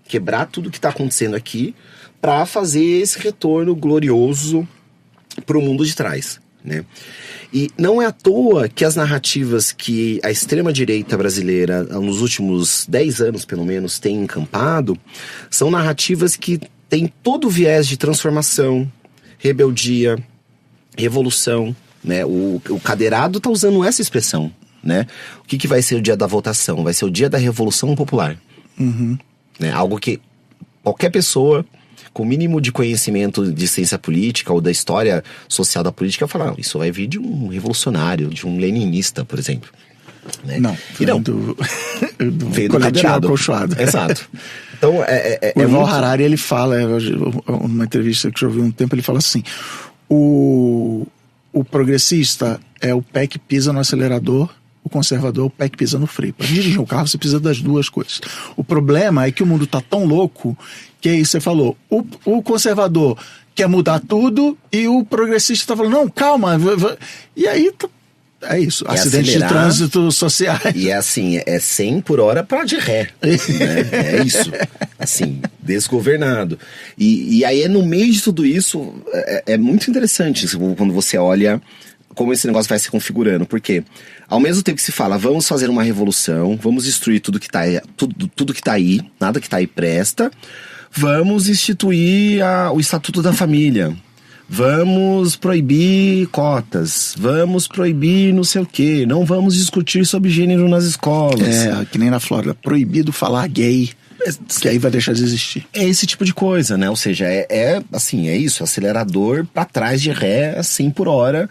[SPEAKER 2] Quebrar tudo que está acontecendo aqui para fazer esse retorno glorioso para o mundo de trás, né? E não é à toa que as narrativas que a extrema-direita brasileira, nos últimos 10 anos pelo menos, tem encampado, são narrativas que têm todo o viés de transformação, rebeldia, revolução, né? O cadeirado está usando essa expressão, né? O que vai ser o dia da votação? Vai ser o dia da Revolução Popular. Né? Algo que qualquer pessoa com o mínimo de conhecimento de ciência política ou da história social da política fala, não, isso vai vir de um revolucionário, de um leninista, por exemplo. Né?
[SPEAKER 1] Não,
[SPEAKER 2] veio do cadeirado. Exato. Então,
[SPEAKER 1] o Yuval Harari, ele fala, numa entrevista que eu ouvi um tempo, ele fala assim, o progressista é o pé que pisa no acelerador, o conservador é o pé que pisa no freio. Para dirigir um carro, você precisa das duas coisas. O problema é que o mundo está tão louco que aí você falou, o conservador quer mudar tudo e o progressista está falando, não, calma. E aí é isso, acidentes de trânsito sociais.
[SPEAKER 2] E é assim, é 100 por hora para de ré. Né? É isso. Assim, desgovernado. E aí, no meio de tudo isso, é muito interessante quando você olha como esse negócio vai se configurando, porque ao mesmo tempo que se fala, vamos fazer uma revolução, vamos destruir tudo que tá aí, nada que tá aí presta, vamos instituir o Estatuto da Família, vamos proibir cotas, vamos proibir não sei o quê, não vamos discutir sobre gênero nas escolas.
[SPEAKER 1] Que nem na Flórida, proibido falar gay, que aí vai deixar de existir.
[SPEAKER 2] É esse tipo de coisa, né? Ou seja, é isso, acelerador pra trás de ré, 100 por hora,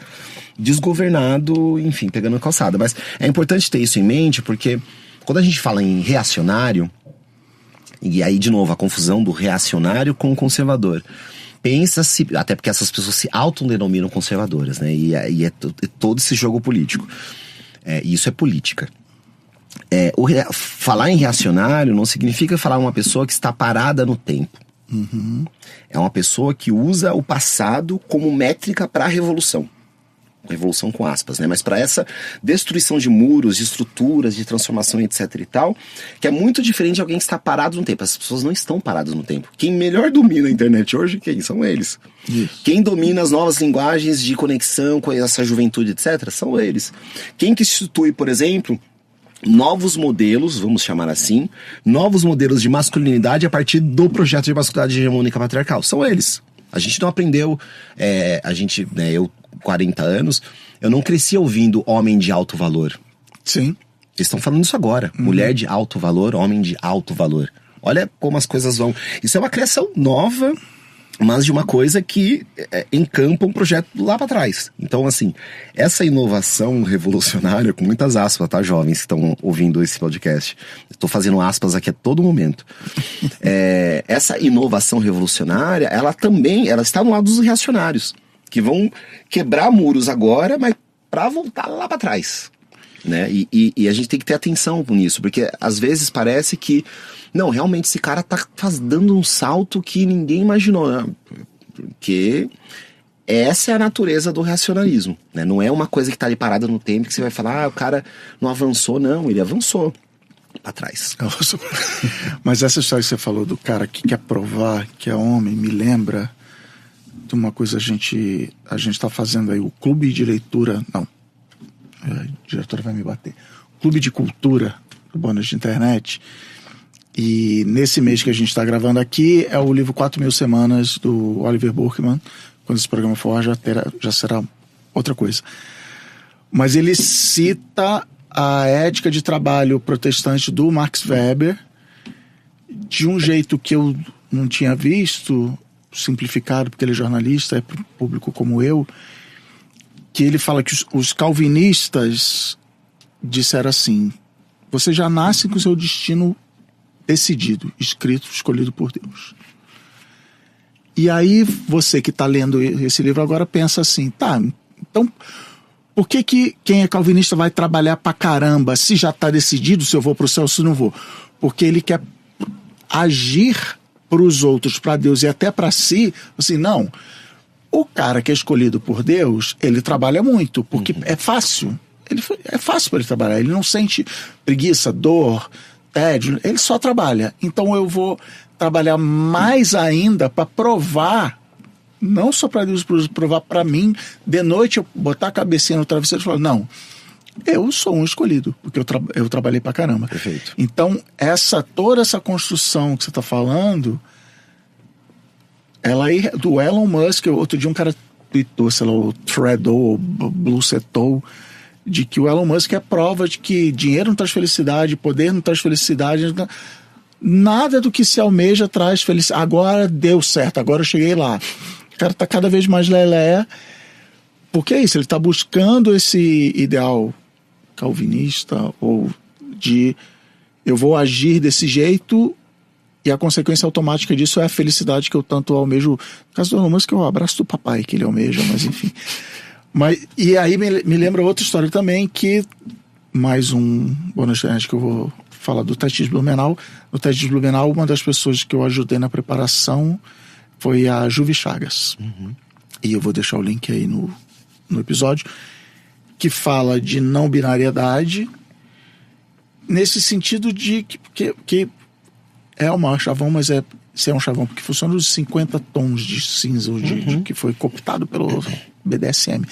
[SPEAKER 2] desgovernado, enfim, pegando a calçada. Mas é importante ter isso em mente, porque quando a gente fala em reacionário, e aí, de novo, a confusão do reacionário com o conservador. Pensa-se, até porque essas pessoas se autodenominam conservadoras, né? E é todo esse jogo político. E isso é política. Falar em reacionário não significa falar uma pessoa que está parada no tempo. É uma pessoa que usa o passado como métrica para a revolução. Revolução com aspas, né? Mas para essa destruição de muros, de estruturas, de transformação, etc e tal, que é muito diferente de alguém que está parado no tempo. As pessoas não estão paradas no tempo. Quem melhor domina a internet hoje, quem são eles? Isso. Quem domina as novas linguagens de conexão com essa juventude, etc, são eles. Quem que institui, por exemplo, novos modelos, vamos chamar assim, novos modelos de masculinidade a partir do projeto de masculinidade hegemônica patriarcal, são eles. A gente não aprendeu, eu 40 anos, eu não cresci ouvindo homem de alto valor.
[SPEAKER 1] Sim.
[SPEAKER 2] Eles estão falando isso agora. Mulher de alto valor, homem de alto valor. Olha como as coisas vão. Isso é uma criação nova, mas de uma coisa que encampa um projeto lá para trás. Então, assim, essa inovação revolucionária, com muitas aspas, tá, jovens que estão ouvindo esse podcast? Estou fazendo aspas aqui a todo momento. Essa inovação revolucionária, ela está no lado dos reacionários, que vão quebrar muros agora, mas para voltar lá para trás, né? E a gente tem que ter atenção nisso, porque às vezes parece que não, realmente esse cara tá dando um salto que ninguém imaginou, né? Porque essa é a natureza do reacionarismo, né? Não é uma coisa que tá ali parada no tempo que você vai falar, o cara não avançou, não, ele avançou para trás.
[SPEAKER 1] Mas essa história que você falou do cara que quer provar que é homem, me lembra de uma coisa. A gente tá fazendo aí o clube de leitura, não, a diretora vai me bater, clube de cultura urbanas de internet, e nesse mês que a gente está gravando aqui é o livro 4.000 Semanas do Oliver Burkeman. Quando esse programa for já será outra coisa, mas ele cita a ética de trabalho protestante do Max Weber de um jeito que eu não tinha visto, simplificado, porque ele é jornalista, é para o público como eu, que ele fala que os calvinistas disseram assim: você já nasce com o seu destino decidido, escrito, escolhido por Deus. E aí você que está lendo esse livro agora pensa assim, tá, então por que quem é calvinista vai trabalhar pra caramba se já está decidido se eu vou para o céu ou se não vou? Porque ele quer agir para os outros, para Deus e até para si, assim, não, o cara que é escolhido por Deus, ele trabalha muito, porque é fácil. é fácil para ele trabalhar. Ele não sente preguiça, dor, tédio. Ele só trabalha. Então eu vou trabalhar mais ainda para provar, não só para Deus, provar para mim. De noite eu botar a cabecinha no travesseiro e falar, não, eu sou um escolhido, porque eu trabalhei pra caramba.
[SPEAKER 2] Perfeito.
[SPEAKER 1] Então toda essa construção que você está falando, ela aí do Elon Musk. Outro dia um cara tweetou, sei lá, o Threadou, Bluecetou, de que o Elon Musk é prova de que dinheiro não traz felicidade, poder não traz felicidade, nada do que se almeja traz felicidade. Agora deu certo, agora eu cheguei lá. O cara tá cada vez mais lelé, porque é isso, ele tá buscando esse ideal calvinista, ou de eu vou agir desse jeito, e a consequência automática disso é a felicidade que eu tanto almejo. No caso do Elon Musk, é o abraço do papai que ele almeja, mas enfim. E aí me lembra outra história também, que mais um bônus que eu vou falar do Testes Blumenau. No Testes Blumenau, uma das pessoas que eu ajudei na preparação foi a Juvi Chagas. E eu vou deixar o link aí no episódio, que fala de não binariedade, nesse sentido de que é uma chavão, mas se é um chavão porque funciona os 50 tons de cinza, que foi cooptado pelo BDSM.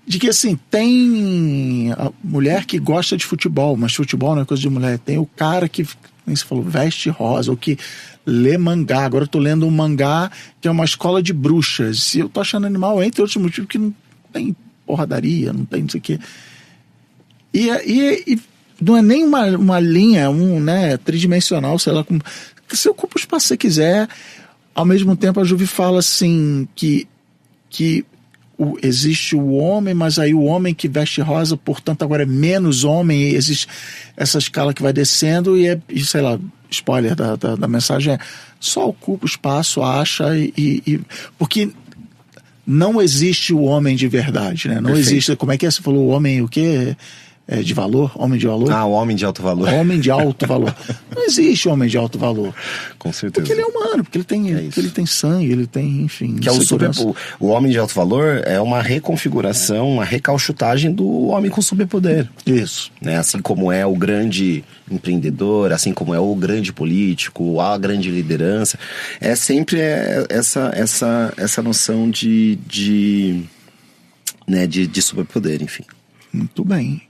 [SPEAKER 1] De que assim, tem a mulher que gosta de futebol, mas futebol não é coisa de mulher. Tem o cara que, como você falou, veste rosa, ou que lê mangá. Agora eu tô lendo um mangá que é uma escola de bruxas. E eu tô achando animal, entre outros motivos, que não tem porradaria, não tem não sei o quê. E não é nem uma linha, tridimensional, sei lá, como você ocupa o espaço que você quiser. Ao mesmo tempo a Juvi fala assim que existe o homem, mas aí o homem que veste rosa, portanto agora é menos homem, e existe essa escala que vai descendo, e sei lá, spoiler da mensagem é só ocupa o espaço, acha, porque não existe o homem de verdade, né? Não
[SPEAKER 2] Perfeito.
[SPEAKER 1] Existe, como é que é? Você falou o homem o quê? De valor? Homem de valor?
[SPEAKER 2] O homem de alto valor.
[SPEAKER 1] Homem de alto valor. Não existe homem de alto valor.
[SPEAKER 2] Com certeza.
[SPEAKER 1] Porque ele é humano, porque ele tem sangue, ele tem, enfim...
[SPEAKER 2] Que é o homem de alto valor é uma reconfiguração, uma recauchutagem do homem com superpoder.
[SPEAKER 1] Isso.
[SPEAKER 2] Né? Assim como é o grande empreendedor, assim como é o grande político, a grande liderança. É sempre essa noção de superpoder, enfim.
[SPEAKER 1] Muito bem.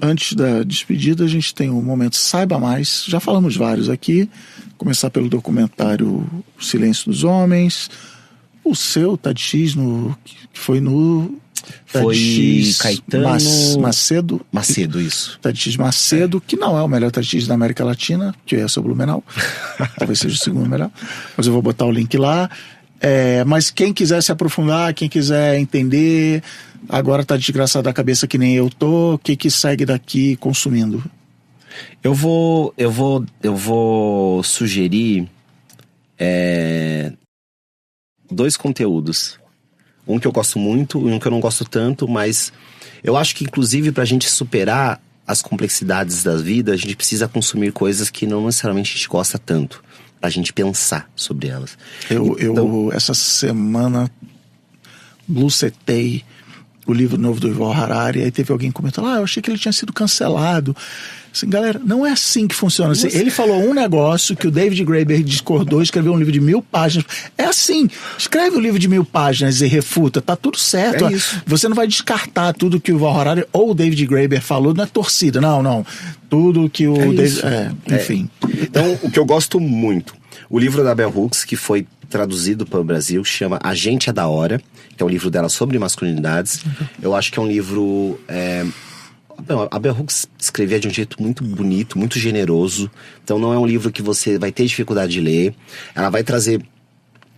[SPEAKER 1] Antes da despedida, a gente tem o momento Saiba Mais. Já falamos vários aqui. Começar pelo documentário O Silêncio dos Homens. O seu TEDx, que foi no...
[SPEAKER 2] Foi Caetano...
[SPEAKER 1] Macedo.
[SPEAKER 2] Macedo, isso.
[SPEAKER 1] TEDx Macedo, que não é o melhor TEDx da América Latina, que é sobre Blumenau. Talvez seja o segundo melhor. Mas eu vou botar o link lá. Mas quem quiser se aprofundar, quem quiser entender... Agora tá desgraçado da cabeça que nem eu tô. O que segue daqui consumindo?
[SPEAKER 2] Eu vou sugerir 2 conteúdos. Um que eu gosto muito e um que eu não gosto tanto, mas eu acho que inclusive pra gente superar as complexidades da vida, a gente precisa consumir coisas que não necessariamente a gente gosta tanto, pra gente pensar sobre elas.
[SPEAKER 1] Eu essa semana bluecetei o livro novo do Yuval Harari, aí teve alguém comentando, eu achei que ele tinha sido cancelado. Assim, galera, não é assim que funciona. Assim, ele falou um negócio que o David Graeber discordou, escreveu um livro de 1000 páginas. É assim, escreve um livro de 1000 páginas e refuta, tá tudo certo.
[SPEAKER 2] Isso.
[SPEAKER 1] Você não vai descartar tudo que o Yuval Harari ou o David Graeber falou, não é torcida, não. Tudo que o David... enfim.
[SPEAKER 2] Então, o que eu gosto muito, o livro da Bell Hooks, que foi traduzido para o Brasil, chama A Gente é da Hora, que é um livro dela sobre masculinidades. Eu acho que é um livro... a Bell Hooks escrevia de um jeito muito bonito, muito generoso. Então não é um livro que você vai ter dificuldade de ler. Ela vai trazer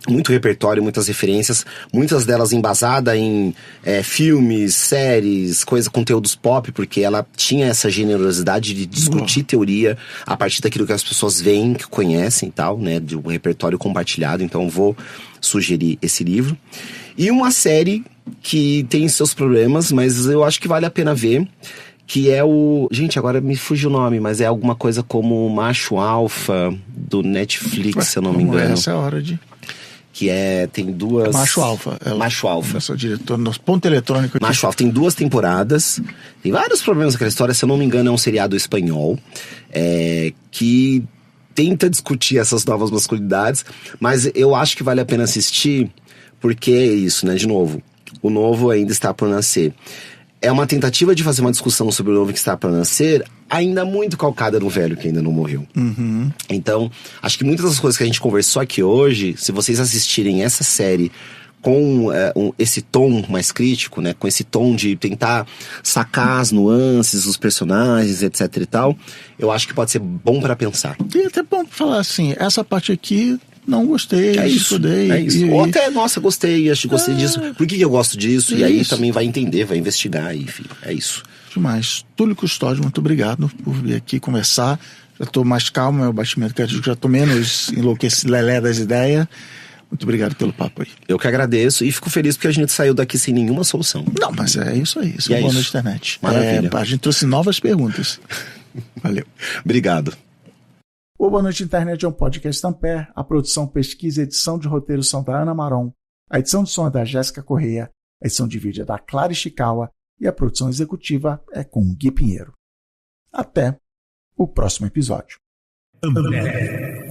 [SPEAKER 2] muito repertório, muitas referências, muitas delas embasadas em filmes, séries, conteúdos pop, porque ela tinha essa generosidade de discutir teoria a partir daquilo que as pessoas veem, que conhecem e tal, né, de um repertório compartilhado. Então vou sugerir esse livro. E uma série que tem seus problemas, mas eu acho que vale a pena ver, que é o... Gente, agora me fugiu o nome, mas é alguma coisa como Macho Alfa, do Netflix, se eu não me engano.
[SPEAKER 1] Essa é a hora de...
[SPEAKER 2] que tem duas...
[SPEAKER 1] Macho Alfa.
[SPEAKER 2] Macho Alfa.
[SPEAKER 1] Nosso diretor, nosso ponto eletrônico aqui.
[SPEAKER 2] Macho Alfa tem 2 temporadas, tem vários problemas naquela história, se eu não me engano é um seriado espanhol, que tenta discutir essas novas masculinidades, mas eu acho que vale a pena assistir, porque é isso, né, de novo, o novo ainda está por nascer. É uma tentativa de fazer uma discussão sobre o novo que está por nascer, ainda muito calcada no velho que ainda não morreu.
[SPEAKER 1] Uhum.
[SPEAKER 2] Então, acho que muitas das coisas que a gente conversou aqui hoje, se vocês assistirem essa série com esse tom mais crítico, né, com esse tom de tentar sacar as nuances, os personagens, etc e tal, eu acho que pode ser bom para pensar.
[SPEAKER 1] E até bom falar assim, essa parte aqui não gostei, estudei.
[SPEAKER 2] É isso. Ou até, nossa, gostei disso. Por que eu gosto disso? E aí também vai entender, vai investigar, enfim, é isso.
[SPEAKER 1] Demais. Túlio Custódio, muito obrigado por vir aqui conversar. Já estou mais calmo, meu batimento cardíaco já estou menos enlouquecido, lelé das ideias. Muito obrigado pelo papo aí.
[SPEAKER 2] Eu que agradeço e fico feliz porque a gente saiu daqui sem nenhuma solução.
[SPEAKER 1] Não, mas é isso aí, isso é bom na internet.
[SPEAKER 2] Maravilha.
[SPEAKER 1] A gente trouxe novas perguntas. Valeu.
[SPEAKER 2] Obrigado.
[SPEAKER 3] O Boa Noite Internet é um podcast Ampere. A produção, pesquisa e edição de roteiro são da Ana Maron. A edição de som é da Jéssica Correia. A edição de vídeo é da Clara Ishikawa. E a produção executiva é com o Gui Pinheiro. Até o próximo episódio.
[SPEAKER 4] Ampere.